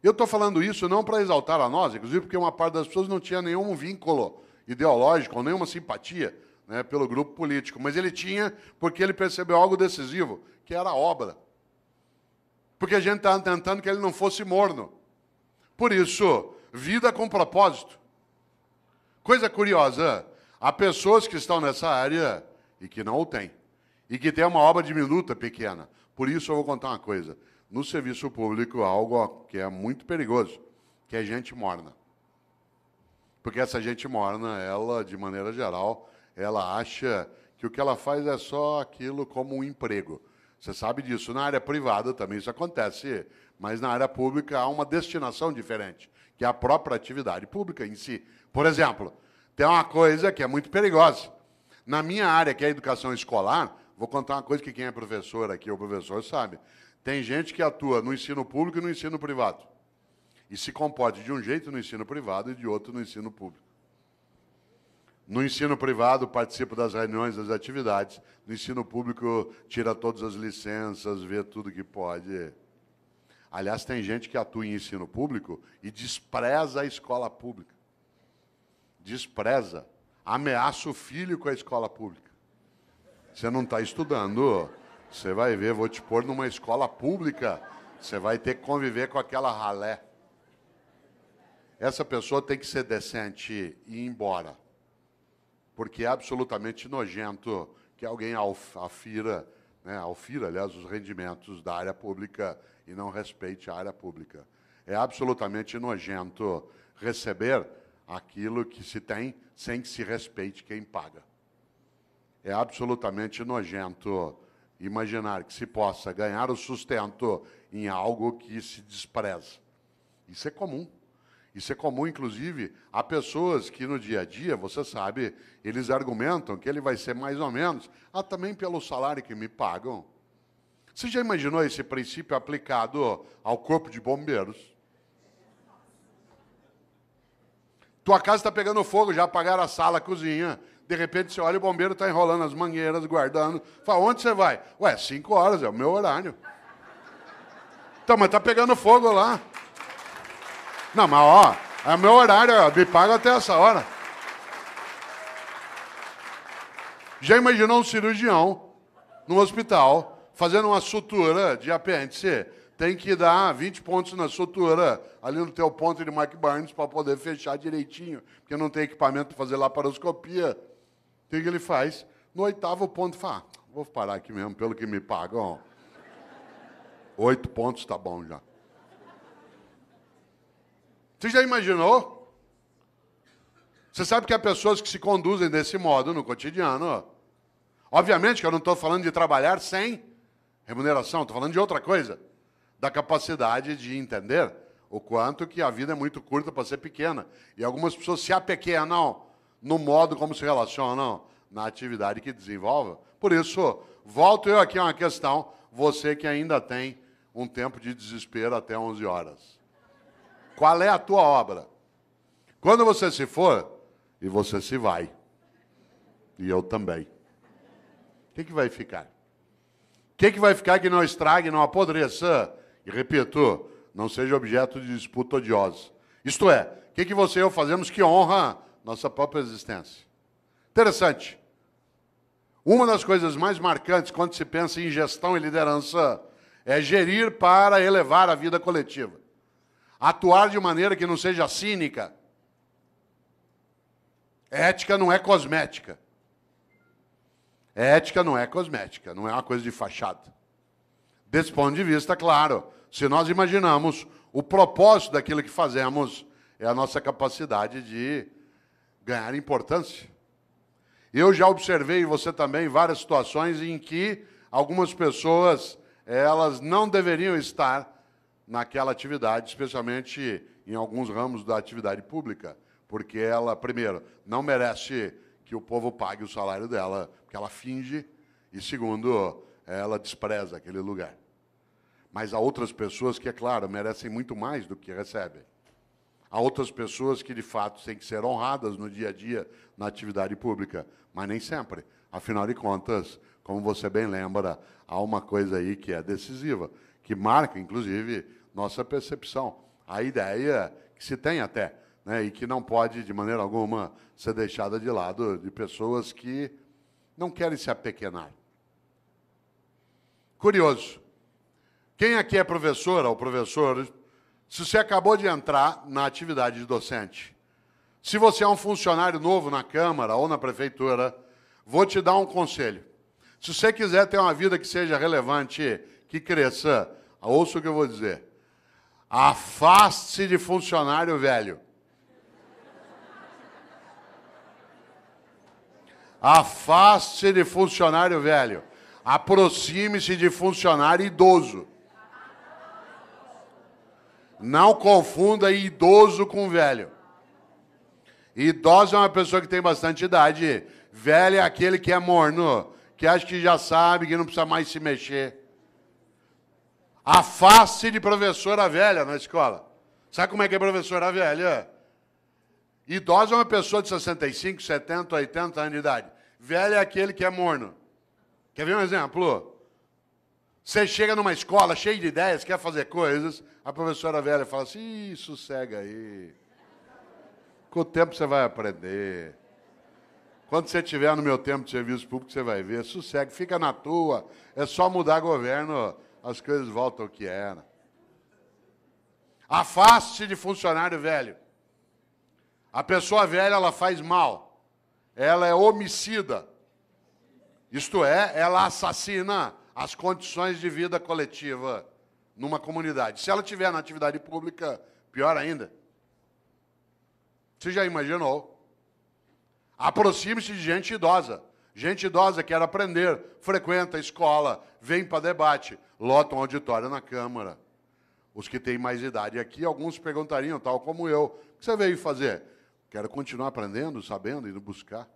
Eu estou falando isso não para exaltar a nós, inclusive porque uma parte das pessoas não tinha nenhum vínculo ideológico, ou nenhuma simpatia, né, pelo grupo político, mas ele tinha porque ele percebeu algo decisivo, que era a obra. Porque a gente estava tentando que ele não fosse morno. Por isso, vida com propósito. Coisa curiosa, há pessoas que estão nessa área e que não o têm. E que têm uma obra diminuta, pequena. Por isso eu vou contar uma coisa. No serviço público, algo que é muito perigoso, que é gente morna. Porque essa gente morna, ela, de maneira geral, ela acha que o que ela faz é só aquilo como um emprego. Você sabe disso. Na área privada também isso acontece, mas na área pública há uma destinação diferente, que é a própria atividade pública em si. Por exemplo, tem uma coisa que é muito perigosa. Na minha área, que é a educação escolar, vou contar uma coisa que quem é professor aqui, o professor sabe. Tem gente que atua no ensino público e no ensino privado. E se comporta de um jeito no ensino privado e de outro no ensino público. No ensino privado, participa das reuniões, das atividades. No ensino público, tira todas as licenças, vê tudo que pode. Aliás, tem gente que atua em ensino público e despreza a escola pública. Despreza. Ameaça o filho com a escola pública. Você não está estudando, você vai ver, vou te pôr numa escola pública, você vai ter que conviver com aquela ralé. Essa pessoa tem que ser decente e ir embora. Porque é absolutamente nojento que alguém afira, aliás, os rendimentos da área pública e não respeite a área pública. É absolutamente nojento receber aquilo que se tem sem que se respeite quem paga. É absolutamente nojento imaginar que se possa ganhar o sustento em algo que se despreza. Isso é comum. Isso é comum, inclusive, a pessoas que no dia a dia, você sabe, eles argumentam que ele vai ser mais ou menos, também pelo salário que me pagam. Você já imaginou esse princípio aplicado ao corpo de bombeiros? Tua casa está pegando fogo, já apagaram a sala, a cozinha. De repente você olha, o bombeiro está enrolando as mangueiras, guardando. Fala, onde você vai? Ué, 5 horas, é o meu horário. Então, mas está pegando fogo lá. Não, mas ó, é o meu horário, me paga até essa hora. Já imaginou um cirurgião no hospital fazendo uma sutura de apêndice? Tem que dar 20 pontos na sutura, ali no teu ponto de Mark Barnes, para poder fechar direitinho, porque não tem equipamento para fazer laparoscopia. O que ele faz? No 8º ponto, fala, vou parar aqui mesmo, pelo que me pagam. 8 pontos está bom já. Você já imaginou? Você sabe que há pessoas que se conduzem desse modo no cotidiano. Obviamente que eu não estou falando de trabalhar sem remuneração, estou falando de outra coisa. Da capacidade de entender o quanto que a vida é muito curta para ser pequena. E algumas pessoas se apequenam no modo como se relacionam na atividade que desenvolvem. Por isso, volto eu aqui a uma questão, você que ainda tem um tempo de desespero até 11 horas. Qual é a tua obra? Quando você se for, e você se vai, e eu também, o que vai ficar? O que vai ficar que não estrague, não apodreça? E repito, não seja objeto de disputa odiosa. Isto é, o que você e eu fazemos que honra nossa própria existência? Interessante. Uma das coisas mais marcantes quando se pensa em gestão e liderança é gerir para elevar a vida coletiva. Atuar de maneira que não seja cínica. Ética não é cosmética. Ética não é cosmética, não é uma coisa de fachada. Desse ponto de vista, claro, se nós imaginamos o propósito daquilo que fazemos, é a nossa capacidade de ganhar importância. Eu já observei, você também, várias situações em que algumas pessoas, elas não deveriam estar naquela atividade, especialmente em alguns ramos da atividade pública, porque ela, primeiro, não merece que o povo pague o salário dela, porque ela finge, e segundo, ela despreza aquele lugar. Mas há outras pessoas que, é claro, merecem muito mais do que recebem. Há outras pessoas que, de fato, têm que ser honradas no dia a dia, na atividade pública, mas nem sempre. Afinal de contas, como você bem lembra, há uma coisa aí que é decisiva, que marca, inclusive, nossa percepção. A ideia que se tem até, né, e que não pode, de maneira alguma, ser deixada de lado de pessoas que não querem se apequenar. Curioso. Quem aqui é professora ou professor, se você acabou de entrar na atividade de docente, se você é um funcionário novo na Câmara ou na Prefeitura, vou te dar um conselho. Se você quiser ter uma vida que seja relevante, que cresça, ouça o que eu vou dizer. Afaste-se de funcionário velho. Afaste-se de funcionário velho. Aproxime-se de funcionário idoso. Não confunda idoso com velho. Idoso é uma pessoa que tem bastante idade. Velho é aquele que é morno, que acha que já sabe, que não precisa mais se mexer. Afaste de professora velha na escola. Sabe como é que é professora velha? Idosa é uma pessoa de 65, 70, 80 anos de idade. Velho é aquele que é morno. Quer ver um exemplo? Você chega numa escola cheia de ideias, quer fazer coisas, a professora velha fala assim, ih, sossega aí. Com o tempo você vai aprender. Quando você estiver no meu tempo de serviço público, você vai ver. Sossega, fica na tua. É só mudar governo, as coisas voltam ao que era. Afaste de funcionário velho. A pessoa velha, ela faz mal. Ela é homicida. Isto é, ela assassina as condições de vida coletiva numa comunidade. Se ela estiver na atividade pública, pior ainda. Você já imaginou? Aproxime-se de gente idosa. Gente idosa quer aprender, frequenta a escola, vem para debate, lota um auditório na Câmara. Os que têm mais idade aqui, alguns perguntariam, tal como eu, o que você veio fazer? Quero continuar aprendendo, sabendo, indo buscar.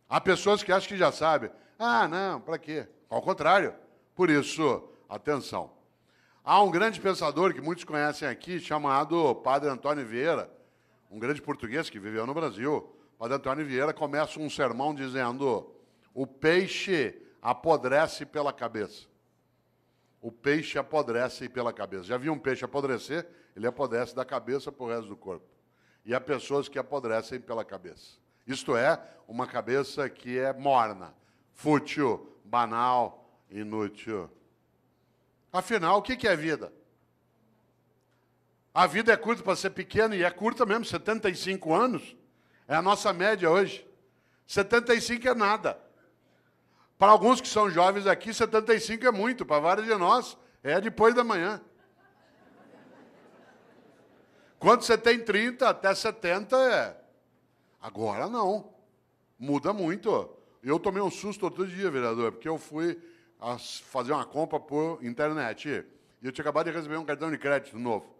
Há pessoas que acham que já sabem. Ah, não, para quê? Ao contrário. Por isso, atenção. Há um grande pensador que muitos conhecem aqui, chamado Padre Antônio Vieira, um grande português que viveu no Brasil. Padre Antônio Vieira começa um sermão dizendo: o peixe apodrece pela cabeça. O peixe apodrece pela cabeça. Já viu um peixe apodrecer? Ele apodrece da cabeça para o resto do corpo. E há pessoas que apodrecem pela cabeça. Isto é, uma cabeça que é morna, fútil, banal, inútil. Afinal, o que é vida? A vida é curta para ser pequena, e é curta mesmo, 75 anos. É a nossa média hoje. 75 é nada. Para alguns que são jovens aqui, 75 é muito. Para vários de nós, é depois da manhã. Quando você tem 30 até 70, é. Agora não. Muda muito. Eu tomei um susto outro dia, vereador, porque eu fui fazer uma compra por internet. E eu tinha acabado de receber um cartão de crédito novo.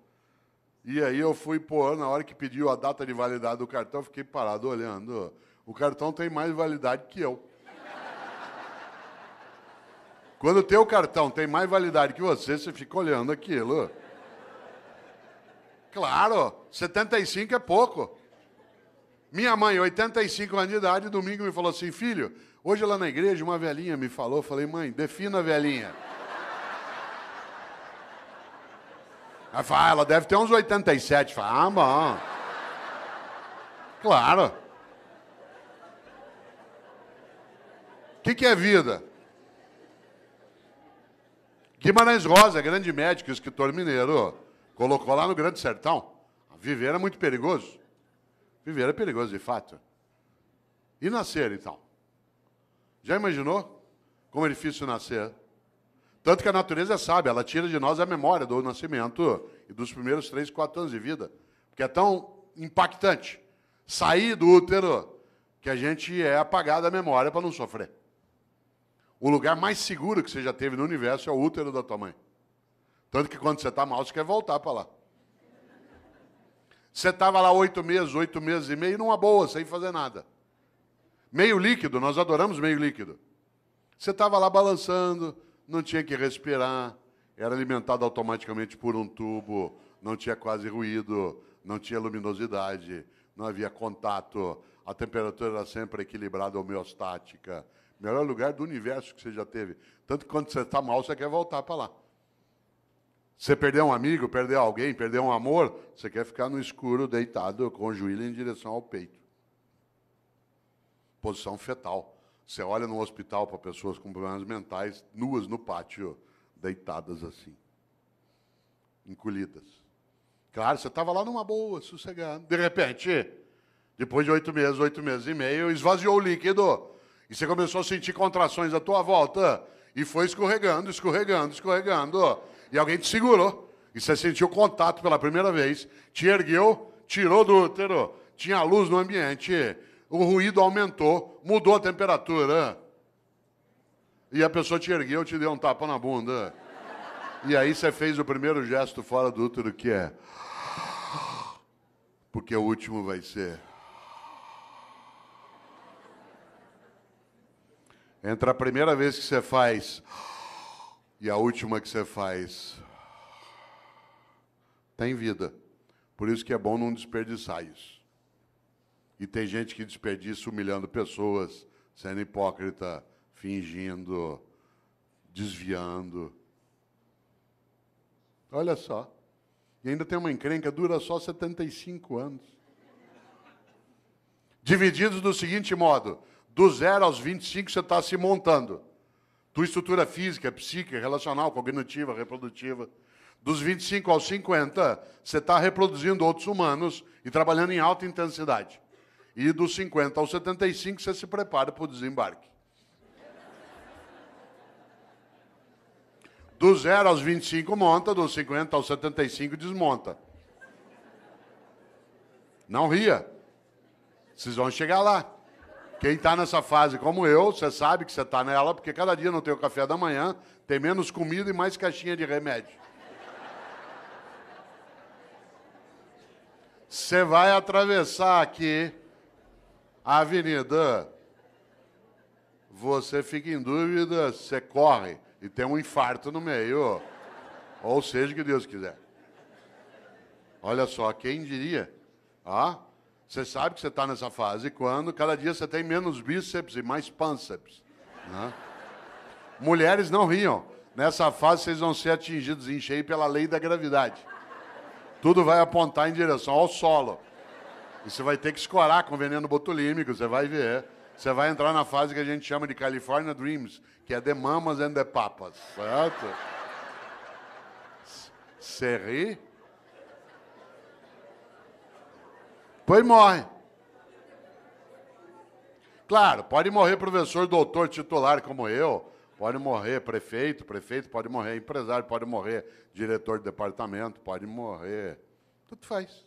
E aí eu fui pôr, na hora que pediu a data de validade do cartão, fiquei parado olhando. O cartão tem mais validade que eu. Quando o teu cartão tem mais validade que você fica olhando aquilo. Claro, 75 é pouco. Minha mãe, 85 anos de idade, domingo me falou assim, filho, hoje lá na igreja uma velhinha me falou, falei, mãe, defina a velhinha. Ela fala, ah, ela deve ter uns 87. Fala, ah, bom. Claro. O que é vida? Guimarães Rosa, grande médico, escritor mineiro, colocou lá no Grande Sertão. Viver é muito perigoso. Viver é perigoso, de fato. E nascer, então? Já imaginou como é difícil nascer? Tanto que a natureza é sábia, ela tira de nós a memória do nascimento e dos primeiros 3, 4 anos de vida. Porque é tão impactante sair do útero que a gente é apagado da memória para não sofrer. O lugar mais seguro que você já teve no universo é o útero da tua mãe. Tanto que quando você está mal, você quer voltar para lá. Você estava lá 8 meses e meio, numa boa, sem fazer nada. Meio líquido, nós adoramos meio líquido. Você estava lá balançando, não tinha que respirar, era alimentado automaticamente por um tubo, não tinha quase ruído, não tinha luminosidade, não havia contato, a temperatura era sempre equilibrada, homeostática. Melhor lugar do universo que você já teve. Tanto que quando você está mal, você quer voltar para lá. Você perdeu um amigo, perdeu alguém, perdeu um amor, você quer ficar no escuro, deitado, com o joelho em direção ao peito. Posição fetal. Você olha no hospital para pessoas com problemas mentais, nuas no pátio, deitadas assim, encolhidas. Claro, você estava lá numa boa, sossegado. De repente, depois de 8 meses e meio, esvaziou o líquido. E você começou a sentir contrações à tua volta. E foi escorregando, escorregando, escorregando. E alguém te segurou. E você sentiu contato pela primeira vez. Te ergueu, tirou do útero. Tinha luz no ambiente. O ruído aumentou, mudou a temperatura. E a pessoa te ergueu, te deu um tapa na bunda. E aí você fez o primeiro gesto fora do útero, que é... Porque o último vai ser... Entre a primeira vez que você faz e a última que você faz, tem vida. Por isso que é bom não desperdiçar isso. E tem gente que desperdiça humilhando pessoas, sendo hipócrita, fingindo, desviando. Olha só. E ainda tem uma encrenca, dura só 75 anos. Divididos do seguinte modo: do 0 aos 25 você está se montando. Tua estrutura física, psíquica, relacional, cognitiva, reprodutiva. Dos 25 aos 50, você está reproduzindo outros humanos e trabalhando em alta intensidade. E dos 50 aos 75, você se prepara para o desembarque. Do 0 aos 25 monta, dos 50 aos 75 desmonta. Não ria. Vocês vão chegar lá. Quem está nessa fase como eu, você sabe que você está nela, porque cada dia no teu café da manhã tem menos comida e mais caixinha de remédio. Você vai atravessar aqui a avenida, você fica em dúvida, você corre e tem um infarto no meio. Ou seja, que Deus quiser. Olha só, quem diria? Você sabe que você está nessa fase quando cada dia você tem menos bíceps e mais pânceps. Né? Mulheres não riam. Nessa fase vocês vão ser atingidos em cheio pela lei da gravidade. Tudo vai apontar em direção ao solo. E você vai ter que escorar com veneno botulínico, você vai ver. Você vai entrar na fase que a gente chama de California Dreams, que é The Mamas and the Papas, certo? Você ri? Pois morre. Claro, pode morrer professor, doutor, titular como eu, pode morrer prefeito pode morrer empresário, pode morrer diretor de departamento, pode morrer, tudo faz.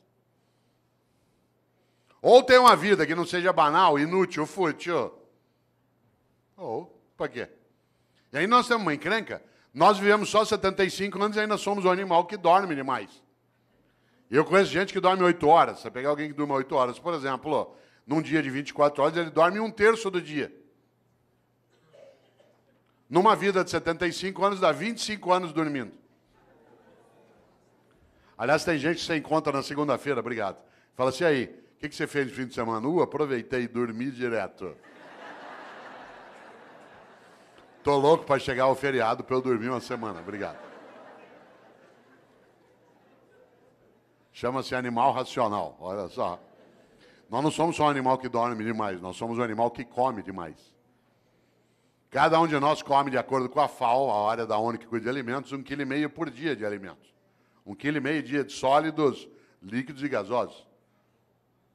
Ou tem uma vida que não seja banal, inútil, fútil. Ou, para quê? E aí nós temos uma encrenca, nós vivemos só 75 anos e ainda somos um animal que dorme demais. Eu conheço gente que dorme 8 horas. Você pegar alguém que dorme 8 horas, por exemplo, num dia de 24 horas, ele dorme 1/3 do dia. Numa vida de 75 anos, dá 25 anos dormindo. Aliás, tem gente que você encontra na segunda-feira, obrigado. Fala assim, aí, o que você fez no fim de semana? Aproveitei e dormi direto. Tô louco para chegar ao feriado para eu dormir uma semana, obrigado. Chama-se animal racional, olha só. Nós não somos só um animal que dorme demais, nós somos um animal que come demais. Cada um de nós come, de acordo com a FAO, a área da ONU que cuida de alimentos, 1,5 kg por dia de alimentos. 1,5 kg dia de sólidos, líquidos e gasosos.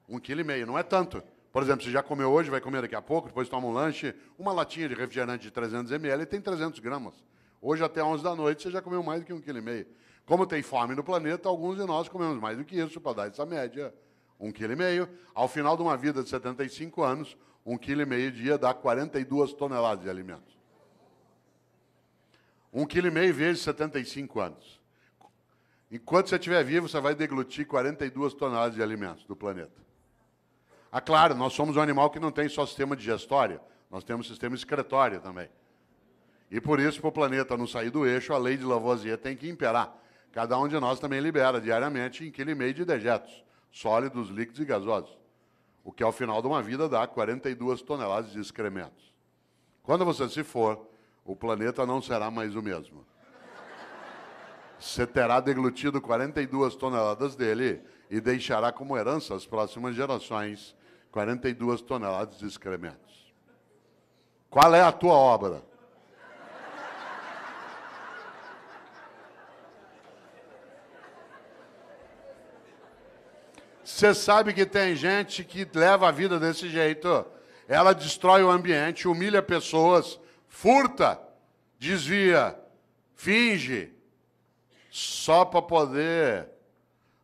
1,5 kg, não é tanto. Por exemplo, você já comeu hoje, vai comer daqui a pouco, depois toma um lanche, uma latinha de refrigerante de 300 ml tem 300 gramas. Hoje até 11 da noite você já comeu mais do que 1,5 kg. Como tem fome no planeta, alguns de nós comemos mais do que isso, para dar essa média. 1,5 kg. Ao final de uma vida de 75 anos, 1,5 kg dia dá 42 toneladas de alimentos. 1,5 kg vezes 75 anos. Enquanto você estiver vivo, você vai deglutir 42 toneladas de alimentos do planeta. Ah, claro, nós somos um animal que não tem só sistema digestório, nós temos sistema excretório também. E por isso, para o planeta não sair do eixo, a lei de Lavoisier tem que imperar. Cada um de nós também libera diariamente 1,5 kg de dejetos, sólidos, líquidos e gasosos. O que ao final de uma vida dá 42 toneladas de excrementos. Quando você se for, o planeta não será mais o mesmo. Você terá deglutido 42 toneladas dele e deixará como herança às próximas gerações 42 toneladas de excrementos. Qual é a tua obra? Você sabe que tem gente que leva a vida desse jeito. Ela destrói o ambiente, humilha pessoas, furta, desvia, finge, só para poder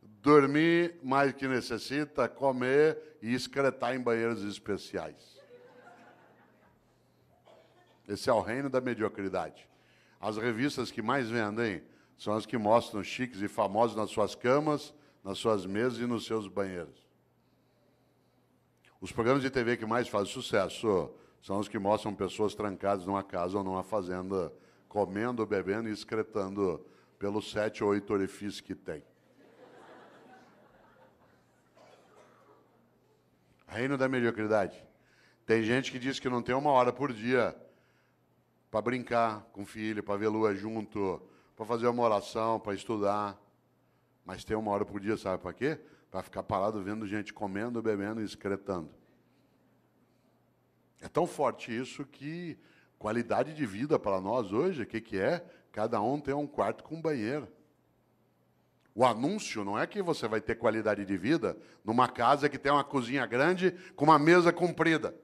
dormir mais do que necessita, comer e excretar em banheiros especiais. Esse é o reino da mediocridade. As revistas que mais vendem são as que mostram chiques e famosos nas suas camas, nas suas mesas e nos seus banheiros. Os programas de TV que mais fazem sucesso são os que mostram pessoas trancadas numa casa ou numa fazenda, comendo, bebendo e excretando pelos 7 ou 8 orifícios que tem. Reino da mediocridade. Tem gente que diz que não tem 1 hora por dia para brincar com o filho, para ver lua junto, para fazer uma oração, para estudar. Mas tem 1 hora por dia, sabe para quê? Para ficar parado vendo gente comendo, bebendo e excretando. É tão forte isso que qualidade de vida para nós hoje, o que é? Cada um tem um quarto com banheiro. O anúncio não é que você vai ter qualidade de vida numa casa que tem uma cozinha grande com uma mesa comprida,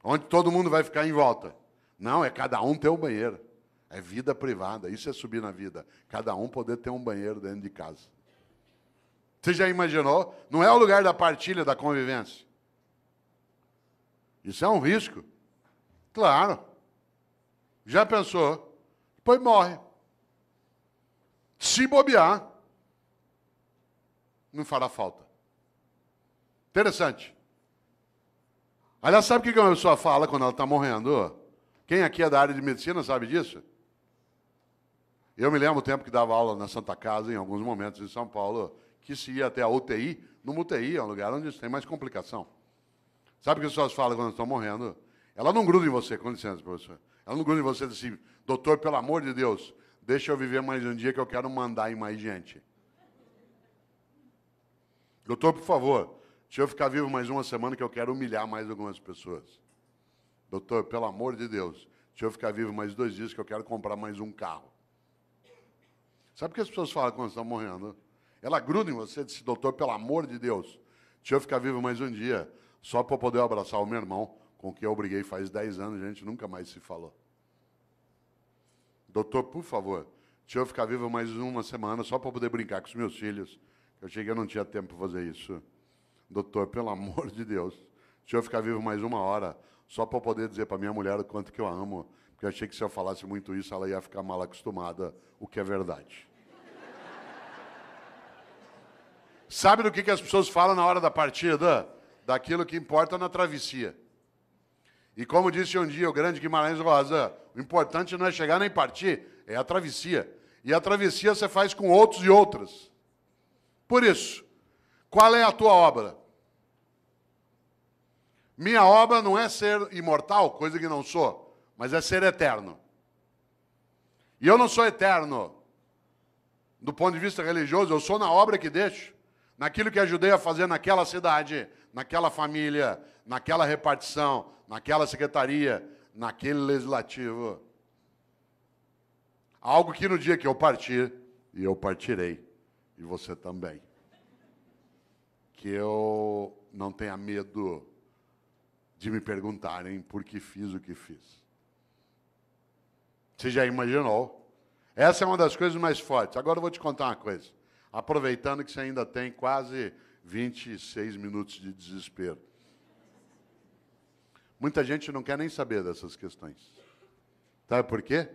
onde todo mundo vai ficar em volta. Não, é cada um ter um banheiro. É vida privada, isso é subir na vida. Cada um poder ter um banheiro dentro de casa. Você já imaginou? Não é o lugar da partilha, da convivência. Isso é um risco. Claro. Já pensou? Depois morre. Se bobear, não fará falta. Interessante. Aliás, sabe o que uma pessoa fala quando ela está morrendo? Quem aqui é da área de medicina sabe disso? Eu me lembro o tempo que dava aula na Santa Casa, em alguns momentos em São Paulo, que se ia até a UTI. Numa UTI é um lugar onde tem mais complicação. Sabe o que as pessoas falam quando estão morrendo? Ela não gruda em você, com licença, professor. Ela não gruda em você e diz assim, doutor, pelo amor de Deus, deixa eu viver mais um dia que eu quero mandar em mais gente. Doutor, por favor, deixa eu ficar vivo mais 1 semana que eu quero humilhar mais algumas pessoas. Doutor, pelo amor de Deus, deixa eu ficar vivo mais 2 dias que eu quero comprar mais um carro. Sabe o que as pessoas falam quando estão morrendo? Ela gruda em você e diz, doutor, pelo amor de Deus, deixa eu ficar vivo mais um dia, só para poder abraçar o meu irmão, com quem eu briguei faz 10 anos, a gente nunca mais se falou. Doutor, por favor, deixa eu ficar vivo mais 1 semana, só para poder brincar com os meus filhos. Eu achei que eu não tinha tempo para fazer isso. Doutor, pelo amor de Deus, deixa eu ficar vivo mais 1 hora, só para poder dizer para minha mulher o quanto que eu amo, porque eu achei que se eu falasse muito isso, ela ia ficar mal acostumada, o que é verdade. Sabe do que as pessoas falam na hora da partida? Daquilo que importa na travessia. E como disse um dia o grande Guimarães Rosa, o importante não é chegar nem partir, é a travessia. E a travessia você faz com outros e outras. Por isso, qual é a tua obra? Minha obra não é ser imortal, coisa que não sou, mas é ser eterno. E eu não sou eterno do ponto de vista religioso, eu sou na obra que deixo, naquilo que ajudei a fazer naquela cidade, naquela família, naquela repartição, naquela secretaria, naquele legislativo. Algo que no dia que eu partir, e eu partirei, e você também, que eu não tenha medo de me perguntarem por que fiz o que fiz. Você já imaginou? Essa é uma das coisas mais fortes. Agora eu vou te contar uma coisa. Aproveitando que você ainda tem quase 26 minutos de desespero. Muita gente não quer nem saber dessas questões. Sabe por quê?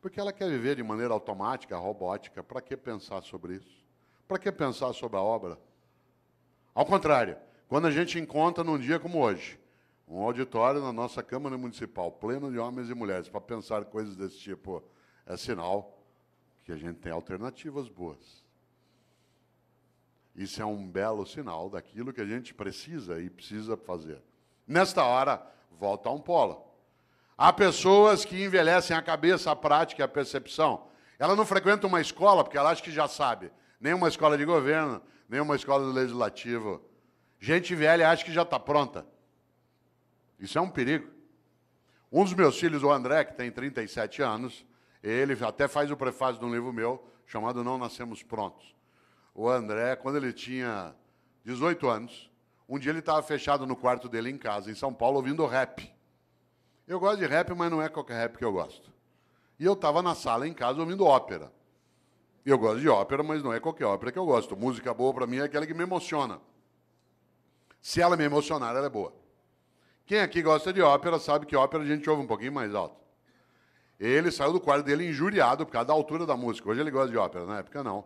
Porque ela quer viver de maneira automática, robótica. Para que pensar sobre isso? Para que pensar sobre a obra? Ao contrário, quando a gente encontra num dia como hoje, um auditório na nossa Câmara Municipal, pleno de homens e mulheres, para pensar coisas desse tipo, é sinal que a gente tem alternativas boas. Isso é um belo sinal daquilo que a gente precisa e precisa fazer. Nesta hora, volta a um polo. Há pessoas que envelhecem a cabeça, a prática, a percepção. Ela não frequenta uma escola porque ela acha que já sabe. Nem uma escola de governo, nem uma escola do legislativo. Gente velha acha que já está pronta. Isso é um perigo. Um dos meus filhos, o André, que tem 37 anos, ele até faz o prefácio de um livro meu, chamado Não Nascemos Prontos. O André, quando ele tinha 18 anos, um dia ele estava fechado no quarto dele em casa, em São Paulo, ouvindo rap. Eu gosto de rap, mas não é qualquer rap que eu gosto. E eu estava na sala em casa ouvindo ópera. Eu gosto de ópera, mas não é qualquer ópera que eu gosto. Música boa para mim é aquela que me emociona. Se ela me emocionar, ela é boa. Quem aqui gosta de ópera sabe que ópera a gente ouve um pouquinho mais alto. Ele saiu do quarto dele injuriado por causa da altura da música. Hoje ele gosta de ópera, na época não.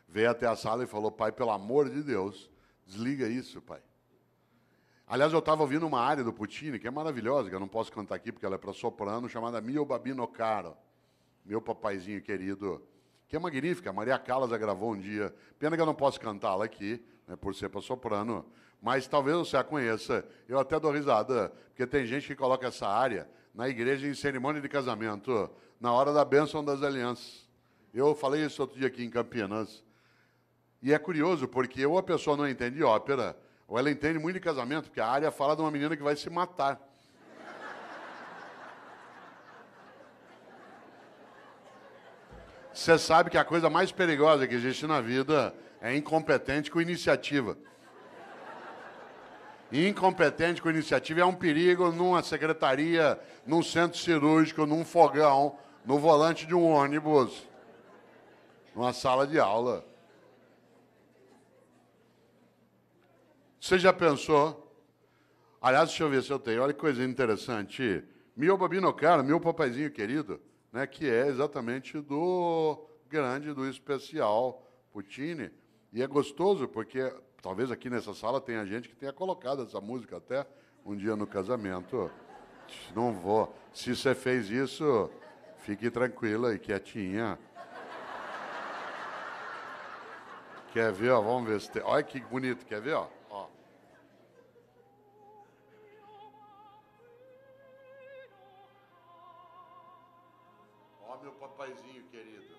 Veio até a sala e falou: pai, pelo amor de Deus, desliga isso, pai. Aliás, eu estava ouvindo uma área do Puccini, que é maravilhosa, que eu não posso cantar aqui porque ela é para soprano, chamada Mio Babino Caro, meu papaizinho querido, que é magnífica. A Maria Callas a gravou um dia. Pena que eu não posso cantá-la aqui, né, por ser para soprano, mas talvez você a conheça. Eu até dou risada, porque tem gente que coloca essa área na igreja em cerimônia de casamento, na hora da bênção das alianças. Eu falei isso outro dia aqui em Campinas. E é curioso, porque ou a pessoa não entende ópera, ou ela entende muito de casamento, porque a área fala de uma menina que vai se matar. Você sabe que a coisa mais perigosa que existe na vida é incompetente com iniciativa. Incompetente com iniciativa é um perigo numa secretaria, num centro cirúrgico, num fogão, no volante de um ônibus, numa sala de aula. Você já pensou? Aliás, deixa eu ver se eu tenho. Olha que coisa interessante. Mio Babino Caro, meu papaizinho querido, né, que é exatamente do grande, do especial Puccini. E é gostoso, porque talvez aqui nessa sala tenha gente que tenha colocado essa música até um dia no casamento. Não vou. Se você fez isso, fique tranquila e quietinha. Quer ver? Ó, vamos ver se tem. Olha que bonito. Quer ver? Ó. Ó, meu papaizinho querido.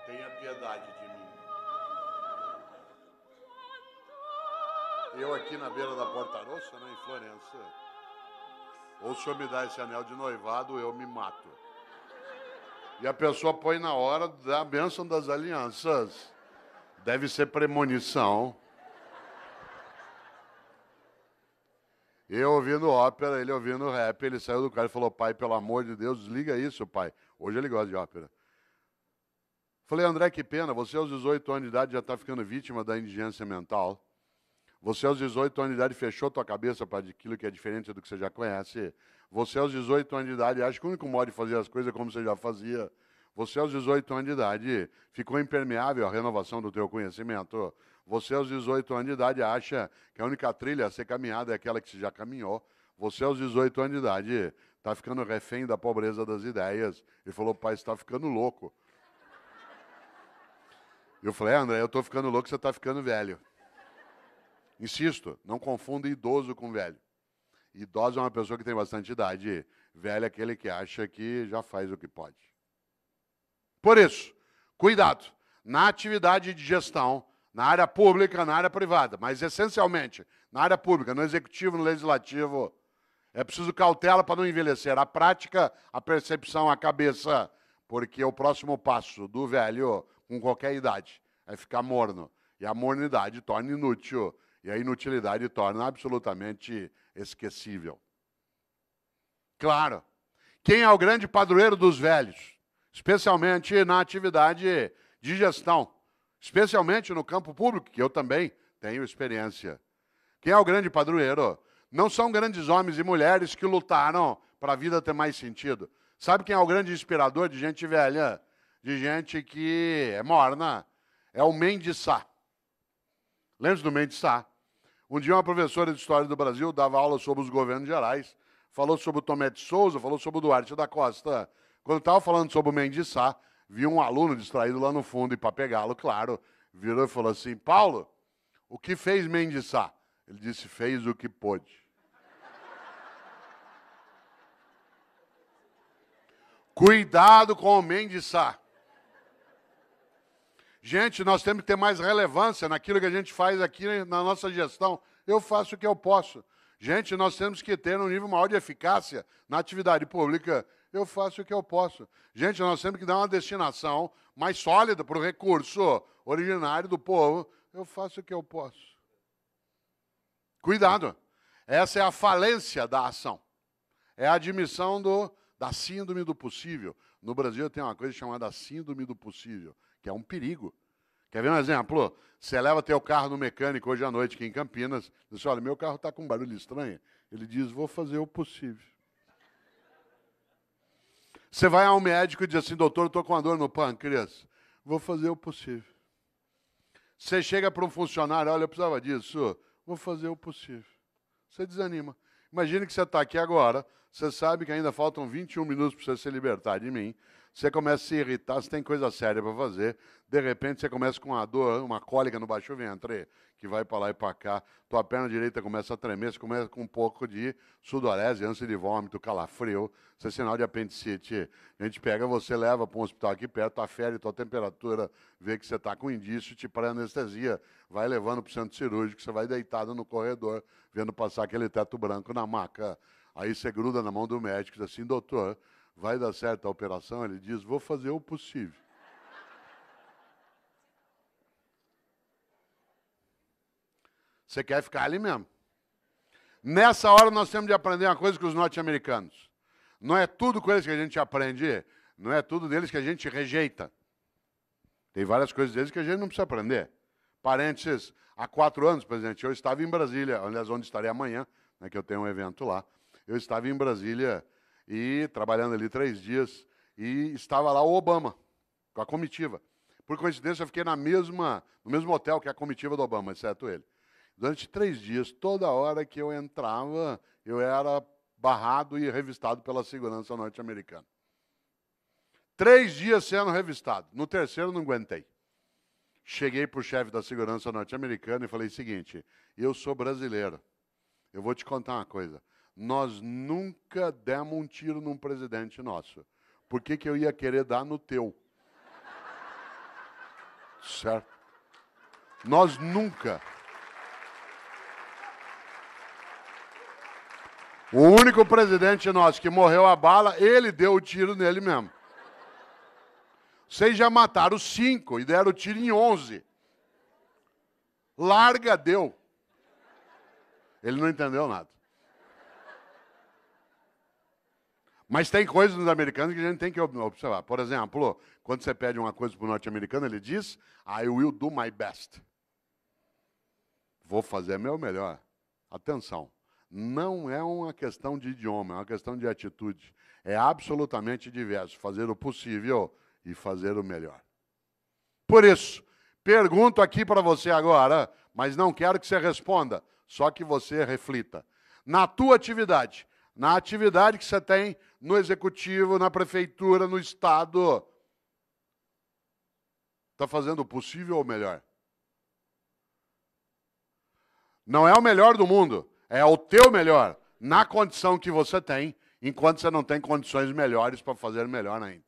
Tenha piedade de mim. Eu aqui na beira da Porta Rossa, né, em Florença. Ou se o senhor me dá esse anel de noivado, eu me mato. E a pessoa põe na hora da bênção das alianças. Deve ser premonição. Eu ouvindo ópera, ele ouvindo rap, ele saiu do carro e falou: pai, pelo amor de Deus, desliga isso, pai. Hoje ele gosta de ópera. Falei: André, que pena, você aos 18 anos de idade já está ficando vítima da indigência mental. Você aos 18 anos de idade fechou tua cabeça para aquilo que é diferente do que você já conhece. Você aos 18 anos de idade acha que o único modo de fazer as coisas é como você já fazia. Você aos 18 anos de idade ficou impermeável à renovação do teu conhecimento. Você aos 18 anos de idade acha que a única trilha a ser caminhada é aquela que você já caminhou. Você aos 18 anos de idade está ficando refém da pobreza das ideias. Ele falou: pai, você está ficando louco. Eu falei: André, eu estou ficando louco, você está ficando velho. Insisto, não confunda idoso com velho. Idoso é uma pessoa que tem bastante idade. Velho é aquele que acha que já faz o que pode. Por isso, cuidado na atividade de gestão, na área pública, na área privada, mas essencialmente na área pública, no executivo, no legislativo. É preciso cautela para não envelhecer. A prática, a percepção, a cabeça, porque o próximo passo do velho, com qualquer idade, é ficar morno. E a mornidade torna inútil. E a inutilidade torna absolutamente esquecível. Claro, quem é o grande padroeiro dos velhos? Especialmente na atividade de gestão. Especialmente no campo público, que eu também tenho experiência. Quem é o grande padroeiro? Não são grandes homens e mulheres que lutaram para a vida ter mais sentido. Sabe quem é o grande inspirador de gente velha? De gente que é morna? É o Mendes Sá. Lembra do Mendes Sá? Um dia uma professora de História do Brasil dava aula sobre os governos gerais, falou sobre o Tomé de Souza, falou sobre o Duarte da Costa. Quando estava falando sobre o Mendes Sá, viu um aluno distraído lá no fundo e para pegá-lo, claro, virou e falou assim, Paulo, o que fez Mendes Sá? Ele disse, fez o que pôde. Cuidado com o Mendes Sá. Gente, nós temos que ter mais relevância naquilo que a gente faz aqui na nossa gestão. Eu faço o que eu posso. Gente, nós temos que ter um nível maior de eficácia na atividade pública. Eu faço o que eu posso. Gente, nós temos que dar uma destinação mais sólida para o recurso originário do povo. Eu faço o que eu posso. Cuidado. Essa é a falência da ação. É a admissão da síndrome do possível. No Brasil tem uma coisa chamada síndrome do possível, que é um perigo. Quer ver um exemplo? Você leva teu carro no mecânico hoje à noite aqui em Campinas, diz, olha, meu carro está com um barulho estranho. Ele diz, vou fazer o possível. Você vai ao médico e diz assim, doutor, eu estou com uma dor no pâncreas. Vou fazer o possível. Você chega para um funcionário, olha, eu precisava disso. Vou fazer o possível. Você desanima. Imagine que você está aqui agora, você sabe que ainda faltam 21 minutos para você se libertar de mim, você começa a se irritar, você tem coisa séria para fazer, de repente você começa com uma dor, uma cólica no baixo ventre, que vai para lá e para cá, tua perna direita começa a tremer, você começa com um pouco de sudorese, ânsia de vômito, calafrio, isso é sinal de apendicite. A gente pega você, leva para um hospital aqui perto, afere tua temperatura, vê que você está com indício, te pré-anestesia, vai levando para o centro cirúrgico, você vai deitado no corredor, vendo passar aquele teto branco na maca. Aí você gruda na mão do médico e diz assim, doutor, vai dar certo a operação? Ele diz, vou fazer o possível. Você quer ficar ali mesmo. Nessa hora nós temos de aprender uma coisa com os norte-americanos. Não é tudo com eles que a gente aprende, não é tudo deles que a gente rejeita. Tem várias coisas deles que a gente não precisa aprender. Parênteses, há 4 anos, presidente, eu estava em Brasília, aliás, onde estarei amanhã, né, que eu tenho um evento lá. Eu estava em Brasília e trabalhando ali 3 dias e estava lá o Obama, com a comitiva. Por coincidência, eu fiquei no mesmo hotel que a comitiva do Obama, exceto ele. Durante 3 dias, toda hora que eu entrava, eu era barrado e revistado pela segurança norte-americana. 3 dias sendo revistado. No terceiro, não aguentei. Cheguei para o chefe da segurança norte-americana e falei o seguinte, eu sou brasileiro, eu vou te contar uma coisa, nós nunca demos um tiro num presidente nosso. Por que que eu ia querer dar no teu? Certo? Nós nunca. O único presidente nosso que morreu a bala, ele deu o tiro nele mesmo. Vocês já mataram 5 e deram tiro em 11. Larga, deu. Ele não entendeu nada. Mas tem coisas nos americanos que a gente tem que observar. Por exemplo, quando você pede uma coisa para o norte-americano, ele diz, I will do my best. Vou fazer meu melhor. Atenção. Não é uma questão de idioma, é uma questão de atitude. É absolutamente diverso. Fazer o possível e fazer o melhor. Por isso, pergunto aqui para você agora, mas não quero que você responda, só que você reflita. Na tua atividade, na atividade que você tem no executivo, na prefeitura, no estado, está fazendo o possível ou o melhor? Não é o melhor do mundo, é o teu melhor, na condição que você tem, enquanto você não tem condições melhores para fazer melhor ainda.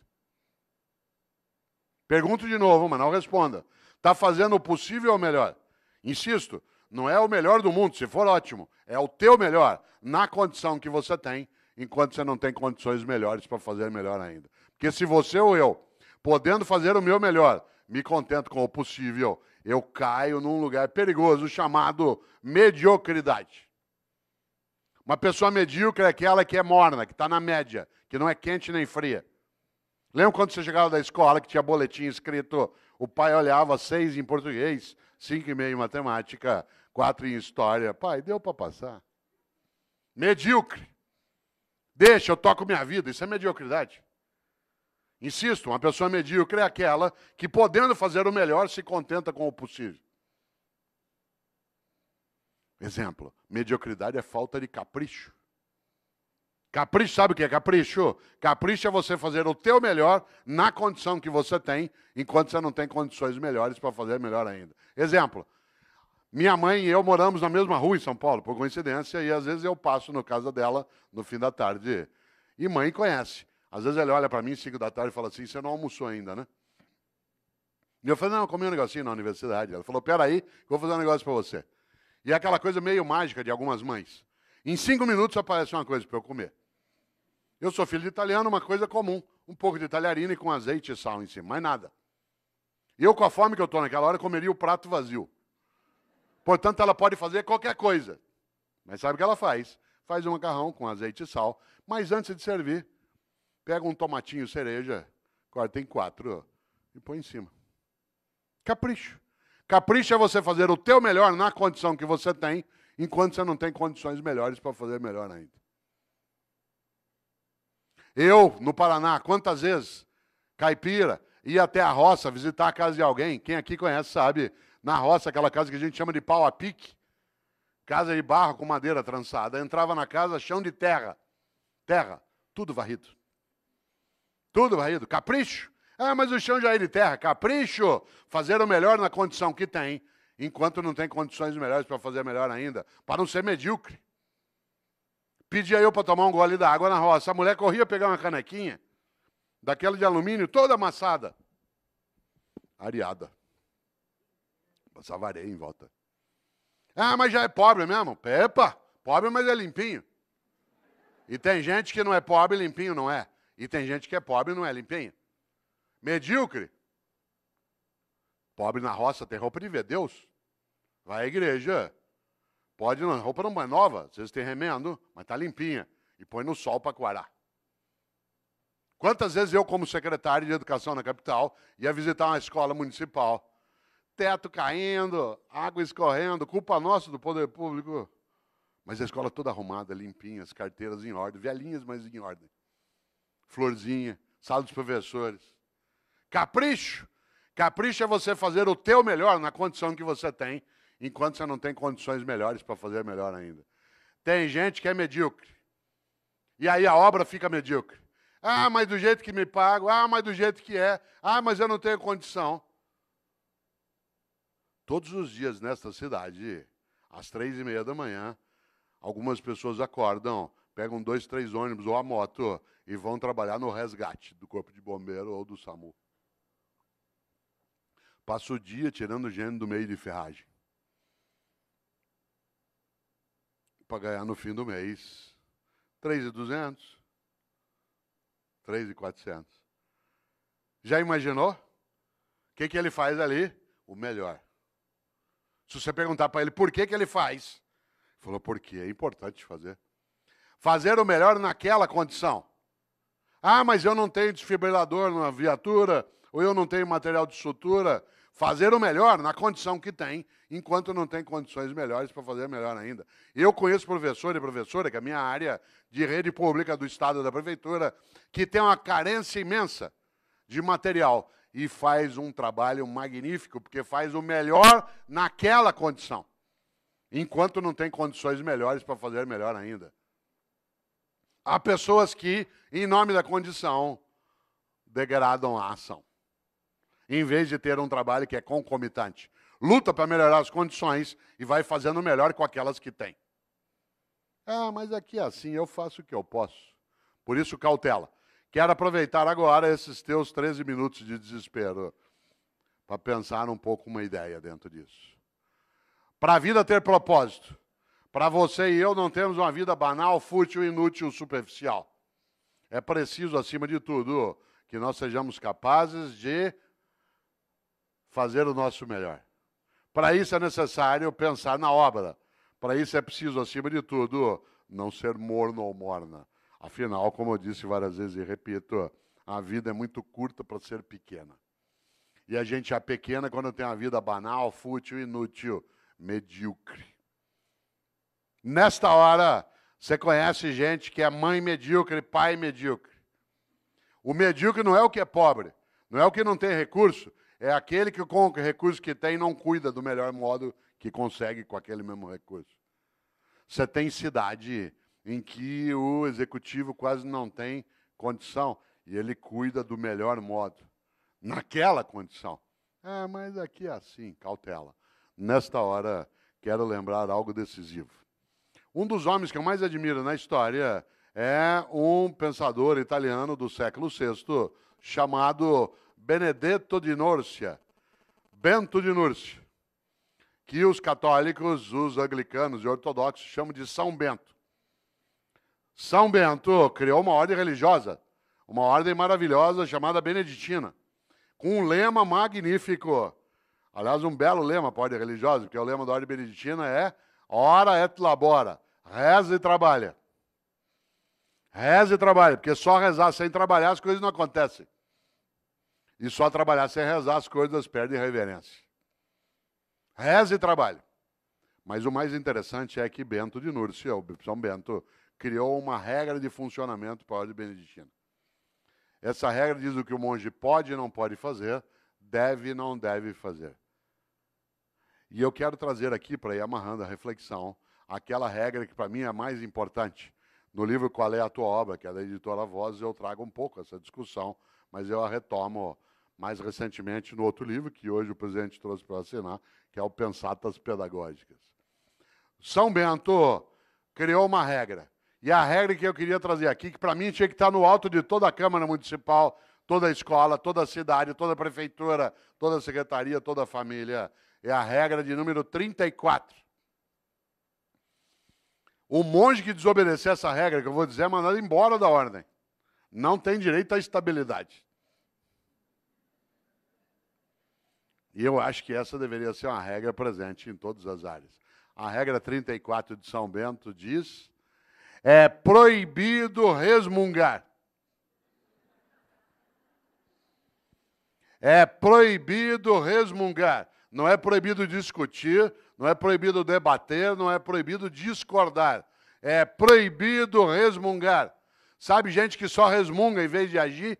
Pergunto de novo, mas não responda. Está fazendo o possível ou o melhor? Insisto, não é o melhor do mundo, se for ótimo. É o teu melhor, na condição que você tem, enquanto você não tem condições melhores para fazer melhor ainda. Porque se você ou eu, podendo fazer o meu melhor, me contento com o possível, eu caio num lugar perigoso chamado mediocridade. Uma pessoa medíocre é aquela que é morna, que está na média, que não é quente nem fria. Lembra quando você chegava da escola que tinha boletim escrito, o pai olhava 6 em português, 5,5 em matemática, 4 em história. Pai, deu para passar. Medíocre. Deixa, eu toco minha vida. Isso é mediocridade. Insisto, uma pessoa medíocre é aquela que, podendo fazer o melhor, se contenta com o possível. Exemplo, mediocridade é falta de capricho. Capricho, sabe o que é capricho? Capricho é você fazer o teu melhor na condição que você tem, enquanto você não tem condições melhores para fazer melhor ainda. Exemplo, minha mãe e eu moramos na mesma rua em São Paulo, por coincidência, e às vezes eu passo na casa dela no fim da tarde. E mãe conhece. Às vezes ele olha para mim, 5 da tarde, e fala assim, você não almoçou ainda, né? E eu falei, não, eu comi um negocinho na universidade. Ela falou, peraí, que eu vou fazer um negócio para você. E é aquela coisa meio mágica de algumas mães. Em 5 minutos aparece uma coisa para eu comer. Eu sou filho de italiano, uma coisa comum. Um pouco de talharina e com azeite e sal em cima, mais nada. E eu, com a fome que eu estou naquela hora, comeria o prato vazio. Portanto, ela pode fazer qualquer coisa. Mas sabe o que ela faz? Faz um macarrão com azeite e sal. Mas antes de servir, pega um tomatinho cereja, corta em 4 e põe em cima. Capricho. Capricho é você fazer o teu melhor na condição que você tem, enquanto você não tem condições melhores para fazer melhor ainda. Eu, no Paraná, quantas vezes, caipira, ia até a roça visitar a casa de alguém, quem aqui conhece sabe, na roça, aquela casa que a gente chama de pau a pique, casa de barro com madeira trançada, entrava na casa, chão de terra, tudo varrido. Tudo varrido, capricho. Ah, mas o chão já é de terra, capricho, fazer o melhor na condição que tem, enquanto não tem condições melhores para fazer melhor ainda, para não ser medíocre. Pedia eu para tomar um gole d'água na roça. A mulher corria pegar uma canequinha, daquela de alumínio, toda amassada. Areada. Passava areia em volta. Ah, mas já é pobre mesmo. Epa, pobre, mas é limpinho. E tem gente que não é pobre, limpinho não é. E tem gente que é pobre e não é limpinho. Medíocre. Pobre na roça tem roupa de ver Deus. Vai à igreja. Pode, não, a roupa não é nova, às vezes tem remendo, mas está limpinha. E põe no sol para coarar. Quantas vezes eu, como secretário de educação na capital, ia visitar uma escola municipal, teto caindo, água escorrendo, culpa nossa do poder público. Mas a escola toda arrumada, limpinha, as carteiras em ordem, velhinhas, mas em ordem. Florzinha, sala dos professores. Capricho. Capricho é você fazer o teu melhor na condição que você tem, enquanto você não tem condições melhores para fazer melhor ainda. Tem gente que é medíocre. E aí a obra fica medíocre. Ah, mas do jeito que me pago. Ah, mas do jeito que é. Ah, mas eu não tenho condição. Todos os dias nesta cidade, às 3:30 da manhã, algumas pessoas acordam, pegam 2, 3 ônibus ou a moto e vão trabalhar no resgate do Corpo de Bombeiro ou do SAMU. Passa o dia tirando gente do meio de ferragem. Para ganhar no fim do mês 3.200, 3.400. Já imaginou? O que ele faz ali? O melhor. Se você perguntar para ele por que ele faz, ele falou, porque é importante fazer. Fazer o melhor naquela condição. Ah, mas eu não tenho desfibrilador na viatura, ou eu não tenho material de sutura. Fazer o melhor na condição que tem, enquanto não tem condições melhores para fazer melhor ainda. Eu conheço professor e professora, que é a minha área de rede pública do Estado da Prefeitura, que tem uma carência imensa de material e faz um trabalho magnífico, porque faz o melhor naquela condição, enquanto não tem condições melhores para fazer melhor ainda. Há pessoas que, em nome da condição, degradam a ação, em vez de ter um trabalho que é concomitante. Luta para melhorar as condições e vai fazendo melhor com aquelas que tem. Ah, mas aqui é assim, eu faço o que eu posso. Por isso, cautela. Quero aproveitar agora esses teus 13 minutos de desespero para pensar um pouco uma ideia dentro disso. Para a vida ter propósito, para você e eu não termos uma vida banal, fútil, inútil, superficial. É preciso, acima de tudo, que nós sejamos capazes de fazer o nosso melhor. Para isso é necessário pensar na obra. Para isso é preciso, acima de tudo, não ser morno ou morna. Afinal, como eu disse várias vezes e repito, a vida é muito curta para ser pequena. E a gente é pequena quando tem uma vida banal, fútil, inútil, medíocre. Nesta hora, Você conhece gente que é mãe medíocre, pai medíocre. O medíocre não é o que é pobre, não é o que não tem recurso, é aquele que com o recurso que tem não cuida do melhor modo que consegue com aquele mesmo recurso. Você tem cidade em que o executivo quase não tem condição e ele cuida do melhor modo, naquela condição. Ah, mas aqui é assim, cautela. Nesta hora, quero lembrar algo decisivo. Um dos homens que eu mais admiro na história é um pensador italiano do século VI, chamado Benedetto di Nursia, Bento de Núrcia, que os católicos, os anglicanos e ortodoxos chamam de São Bento. São Bento criou uma ordem religiosa, uma ordem maravilhosa chamada beneditina, com um lema magnífico. Aliás, um belo lema para a ordem religiosa, porque o lema da ordem beneditina é ora et labora, reza e trabalha. Reza e trabalha, porque só rezar sem trabalhar as coisas não acontecem. E só trabalhar sem rezar as coisas perdem reverência. Reza e trabalha. Mas o mais interessante é que Bento de Núrcia, o São Bento, criou uma regra de funcionamento para a ordem beneditina. Essa regra diz o que o monge pode e não pode fazer, deve e não deve fazer. E eu quero trazer aqui, para ir amarrando a reflexão, aquela regra que para mim é a mais importante. No livro Qual é a Tua Obra, que é da editora Vozes, eu trago um pouco essa discussão, mas eu a retomo mais recentemente no outro livro, que hoje o presidente trouxe para assinar, que é o Pensatas Pedagógicas. São Bento criou uma regra. E a regra que eu queria trazer aqui, que para mim tinha que estar no alto de toda a Câmara Municipal, toda a escola, toda a cidade, toda a prefeitura, toda a secretaria, toda a família, é a regra de número 34. O monge que desobedecer essa regra, que eu vou dizer, é mandado embora da ordem. Não tem direito à estabilidade. E eu acho que essa deveria ser uma regra presente em todas as áreas. A regra 34 de São Bento diz: é proibido resmungar. É proibido resmungar. Não é proibido discutir, não é proibido debater, não é proibido discordar. É proibido resmungar. Sabe gente que só resmunga em vez de agir?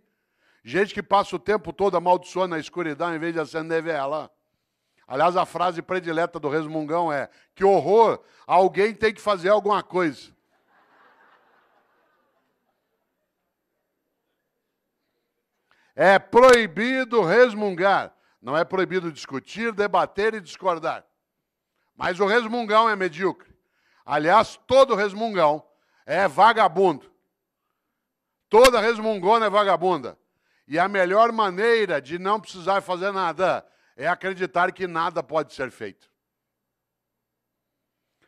Gente que passa o tempo todo amaldiçoando na escuridão em vez de acender vela. Aliás, a frase predileta do resmungão é: que horror, alguém tem que fazer alguma coisa. É proibido resmungar. Não é proibido discutir, debater e discordar. Mas o resmungão é medíocre. Aliás, todo resmungão é vagabundo. Toda resmungona é vagabunda. E a melhor maneira de não precisar fazer nada é acreditar que nada pode ser feito.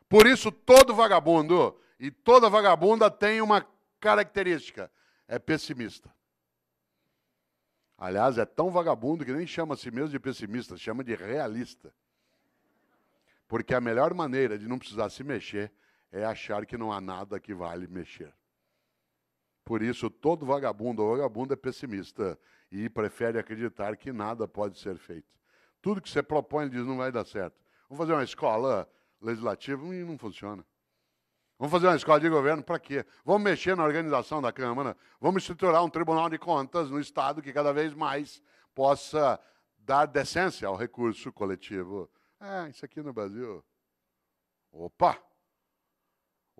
Por isso, todo vagabundo e toda vagabunda tem uma característica: é pessimista. Aliás, é tão vagabundo que nem chama a si mesmo de pessimista, chama de realista. Porque a melhor maneira de não precisar se mexer é achar que não há nada que vale mexer. Por isso, todo vagabundo ou vagabunda é pessimista e prefere acreditar que nada pode ser feito. Tudo que você propõe, ele diz, não vai dar certo. Vamos fazer uma escola legislativa? Não funciona. Vamos fazer uma escola de governo? Para quê? Vamos mexer na organização da Câmara? Vamos estruturar um Tribunal de Contas no Estado que cada vez mais possa dar decência ao recurso coletivo. Isso aqui no Brasil. Opa!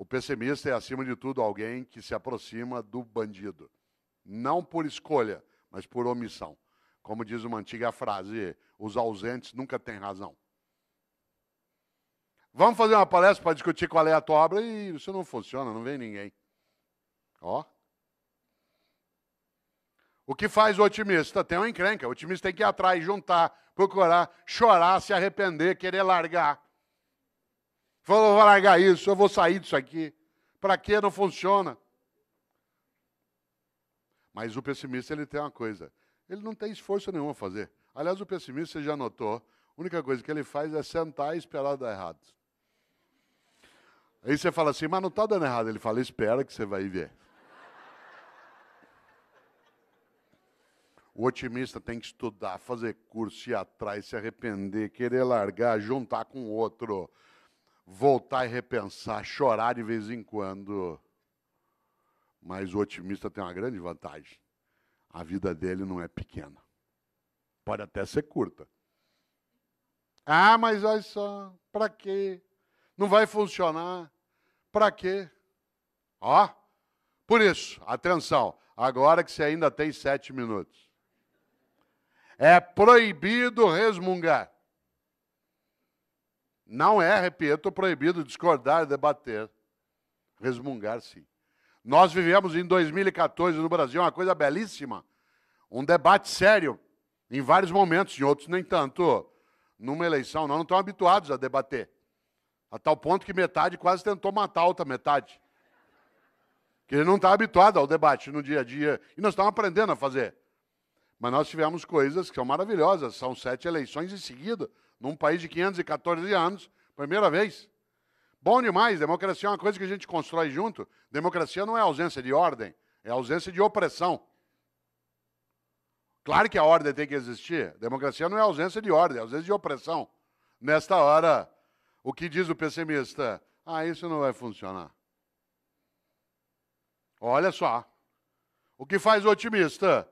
O pessimista é, acima de tudo, alguém que se aproxima do bandido. Não por escolha, mas por omissão. Como diz uma antiga frase, os ausentes nunca têm razão. Vamos fazer uma palestra para discutir qual é a tua obra? E isso não funciona, não vem ninguém. Ó. O que faz o otimista? Tem uma encrenca. O otimista tem que ir atrás, juntar, procurar, chorar, se arrepender, querer largar. Falou, vou largar isso, eu vou sair disso aqui. Para quê? Não funciona. Mas o pessimista, ele tem uma coisa. Ele não tem esforço nenhum a fazer. Aliás, o pessimista, você já notou, a única coisa que ele faz é sentar e esperar dar errado. Aí você fala assim, mas não está dando errado. Ele fala, espera que você vai ver. O otimista tem que estudar, fazer curso, ir atrás, se arrepender, querer largar, juntar com outro. voltar e repensar, chorar de vez em quando. Mas o otimista tem uma grande vantagem. A vida dele não é pequena. Pode até ser curta. Ah, mas olha só, para quê? Não vai funcionar. Para quê? Ó, por isso, atenção, agora que você ainda tem 7 minutos. É proibido resmungar. Não é, repito, proibido discordar, debater. Resmungar, sim. Nós vivemos em 2014 no Brasil uma coisa belíssima. Um debate sério, em vários momentos, em outros nem tanto. Numa eleição, nós não estamos habituados a debater. A tal ponto que metade quase tentou matar a outra metade. Que ele não está habituado ao debate no dia a dia. E nós estamos aprendendo a fazer. Mas nós tivemos coisas que são maravilhosas. São 7 eleições em seguida, num país de 514 anos, primeira vez. Bom demais, democracia é uma coisa que a gente constrói junto. Democracia não é ausência de ordem, é ausência de opressão. Claro que a ordem tem que existir. Democracia não é ausência de ordem, é ausência de opressão. Nesta hora, o que diz o pessimista? Ah, isso não vai funcionar. Olha só. O que faz o otimista?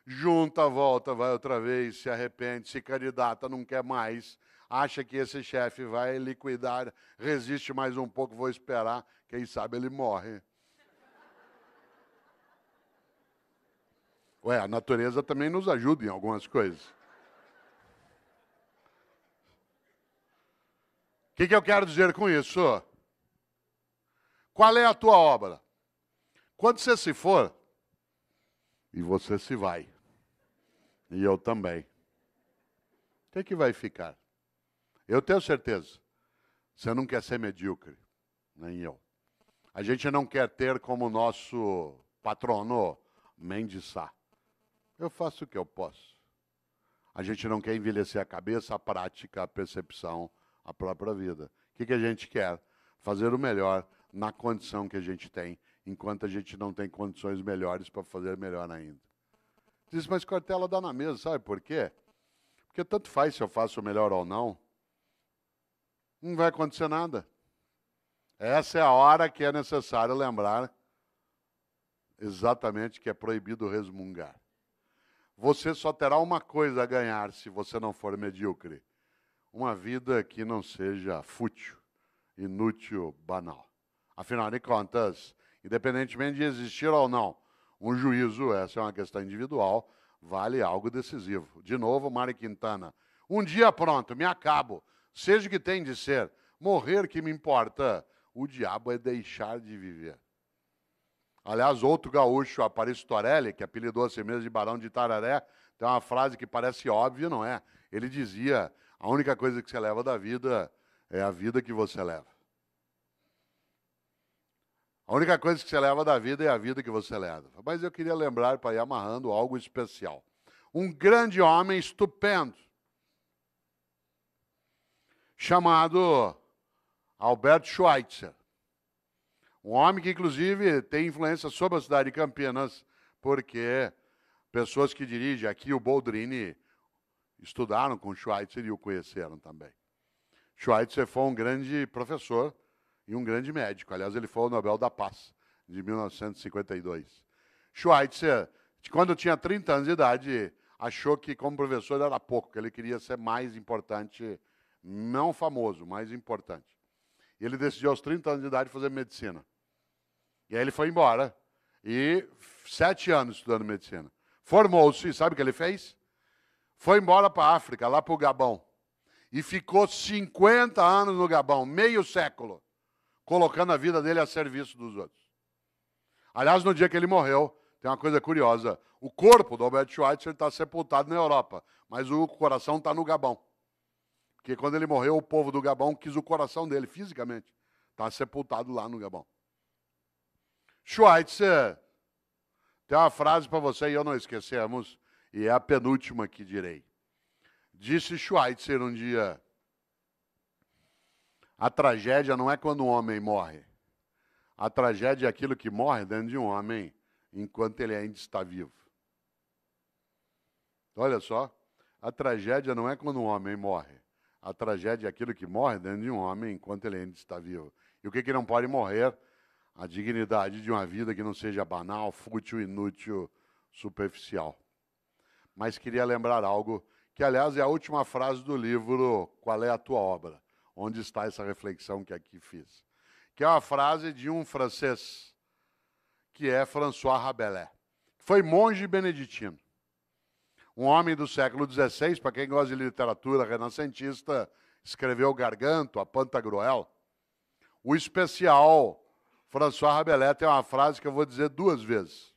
Junta, volta, vai outra vez, se arrepende, se candidata, não quer mais, acha que esse chefe vai liquidar, resiste mais um pouco, vou esperar, quem sabe ele morre. Ué, a natureza também nos ajuda em algumas coisas. O que eu quero dizer com isso? Qual é a tua obra? Quando você se for, e você se vai, e eu também, o que vai ficar? Eu tenho certeza, você não quer ser medíocre, nem eu. A gente não quer ter como nosso patrono Mendes Sá. Eu faço o que eu posso. A gente não quer envelhecer a cabeça, a prática, a percepção, a própria vida. O que a gente quer? Fazer o melhor na condição que a gente tem, enquanto a gente não tem condições melhores para fazer melhor ainda. Diz, mas Cortella dá na mesa, sabe por quê? Porque tanto faz se eu faço o melhor ou não, não vai acontecer nada. Essa é a hora que é necessário lembrar exatamente que é proibido resmungar. Você só terá uma coisa a ganhar se você não for medíocre. Uma vida que não seja fútil, inútil, banal. Afinal de contas, independentemente de existir ou não, um juízo, essa é uma questão individual, vale algo decisivo. De novo, Mário Quintana. Um dia pronto, me acabo. Seja o que tem de ser. Morrer que me importa. O diabo é deixar de viver. Aliás, outro gaúcho, Aparício Torelli, que apelidou a si mesmo de Barão de Itararé, tem uma frase que parece óbvia, não é? Ele dizia, a única coisa que você leva da vida é a vida que você leva. A única coisa que você leva da vida é a vida que você leva. Mas eu queria lembrar, para ir amarrando, algo especial. Um grande homem estupendo, chamado Albert Schweitzer. Um homem que, inclusive, tem influência sobre a cidade de Campinas, porque pessoas que dirigem aqui, o Boldrini, estudaram com Schweitzer e o conheceram também. Schweitzer foi um grande professor e um grande médico. Aliás, ele foi o Nobel da Paz, de 1952. Schweitzer, quando tinha 30 anos de idade, achou que como professor era pouco, que ele queria ser mais importante, não famoso, mais importante. E ele decidiu aos 30 anos de idade fazer medicina. E aí ele foi embora, e 7 anos estudando medicina. Formou-se, sabe o que ele fez? Foi embora para a África, lá para o Gabão. E ficou 50 anos no Gabão, meio século, colocando a vida dele a serviço dos outros. Aliás, no dia que ele morreu, tem uma coisa curiosa. O corpo do Albert Schweitzer está sepultado na Europa, mas o coração está no Gabão. Porque quando ele morreu, o povo do Gabão quis o coração dele, fisicamente. Está sepultado lá no Gabão. Schweitzer, tem uma frase para você e eu não esquecemos, e é a penúltima que direi. Disse Schweitzer um dia, a tragédia não é quando um homem morre. A tragédia é aquilo que morre dentro de um homem enquanto ele ainda está vivo. Olha só, a tragédia não é quando um homem morre. a tragédia é aquilo que morre dentro de um homem enquanto ele ainda está vivo. E o que não pode morrer? A dignidade de uma vida que não seja banal, fútil, inútil, superficial. Mas queria lembrar algo que, aliás, é a última frase do livro Qual é a Tua Obra? Onde está essa reflexão que aqui fiz? Que é uma frase de um francês, que é François Rabelais, que foi monge beneditino. Um homem do século XVI, para quem gosta de literatura renascentista, escreveu Garganto, a Pantagruel. O especial François Rabelais tem uma frase que eu vou dizer 2 vezes.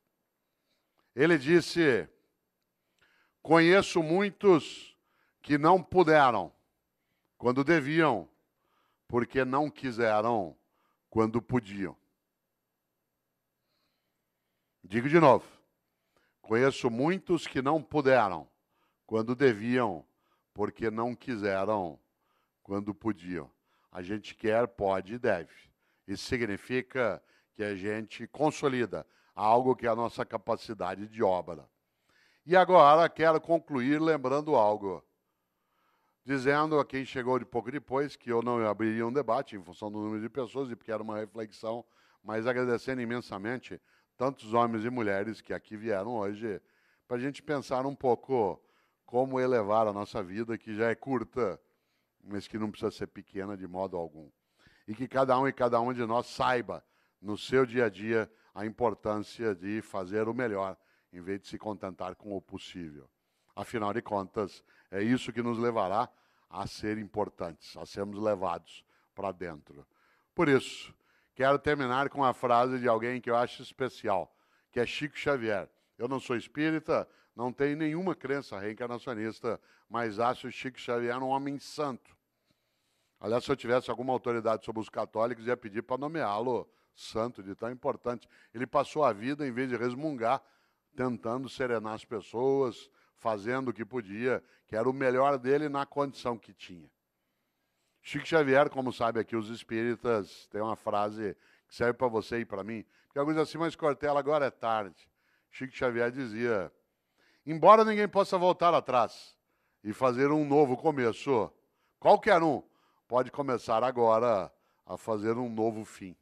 Ele disse: conheço muitos que não puderam quando deviam, porque não quiseram quando podiam. Digo de novo. Conheço muitos que não puderam quando deviam, porque não quiseram quando podiam. A gente quer, pode e deve. Isso significa que a gente consolida algo que é a nossa capacidade de obra. E agora quero concluir lembrando algo, dizendo a quem chegou de pouco depois que eu não abriria um debate em função do número de pessoas e porque era uma reflexão, mas agradecendo imensamente tantos homens e mulheres que aqui vieram hoje, para a gente pensar um pouco como elevar a nossa vida, que já é curta, mas que não precisa ser pequena de modo algum. E que cada um e cada uma de nós saiba, no seu dia a dia, a importância de fazer o melhor, em vez de se contentar com o possível. Afinal de contas, é isso que nos levará a ser importantes, a sermos levados para dentro. Por isso, quero terminar com uma frase de alguém que eu acho especial, que é Chico Xavier. Eu não sou espírita, não tenho nenhuma crença reencarnacionista, mas acho Chico Xavier um homem santo. Aliás, se eu tivesse alguma autoridade sobre os católicos, ia pedir para nomeá-lo santo, de tão importante. Ele passou a vida, em vez de resmungar, tentando serenar as pessoas, fazendo o que podia, que era o melhor dele na condição que tinha. Chico Xavier, como sabe aqui os espíritas, tem uma frase que serve para você e para mim, porque alguns dizem assim, mas Cortella, agora é tarde. Chico Xavier dizia, embora ninguém possa voltar atrás e fazer um novo começo, qualquer um pode começar agora a fazer um novo fim.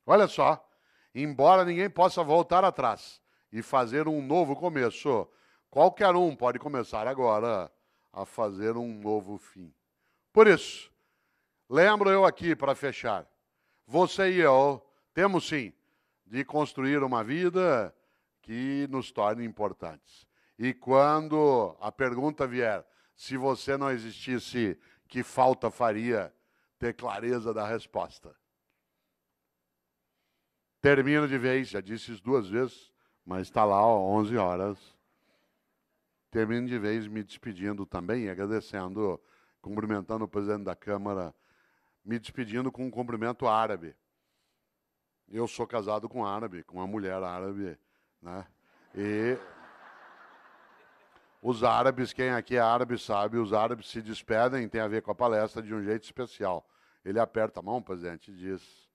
Olha só, embora ninguém possa voltar atrás e fazer um novo começo, qualquer um pode começar agora a fazer um novo fim. Por isso, lembro eu aqui, para fechar, você e eu temos sim de construir uma vida que nos torne importantes. E quando a pergunta vier, se você não existisse, que falta faria ter clareza da resposta? Termino de vez, já disse isso 2 vezes, mas está lá, ó, 11 horas. Termino de vez me despedindo também, agradecendo, cumprimentando o presidente da Câmara, me despedindo com um cumprimento árabe. Eu sou casado com um árabe, com uma mulher árabe, né? E os árabes, quem aqui é árabe sabe, os árabes se despedem, tem a ver com a palestra, de um jeito especial. Ele aperta a mão, presidente, e diz,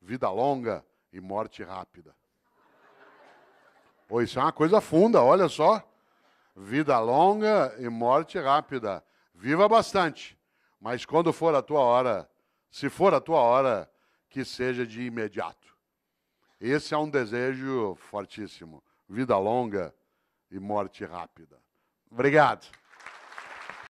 vida longa e morte rápida. Pô, isso é uma coisa funda, olha só. Vida longa e morte rápida. Viva bastante, mas quando for a tua hora, se for a tua hora, que seja de imediato. Esse é um desejo fortíssimo. Vida longa e morte rápida. Obrigado.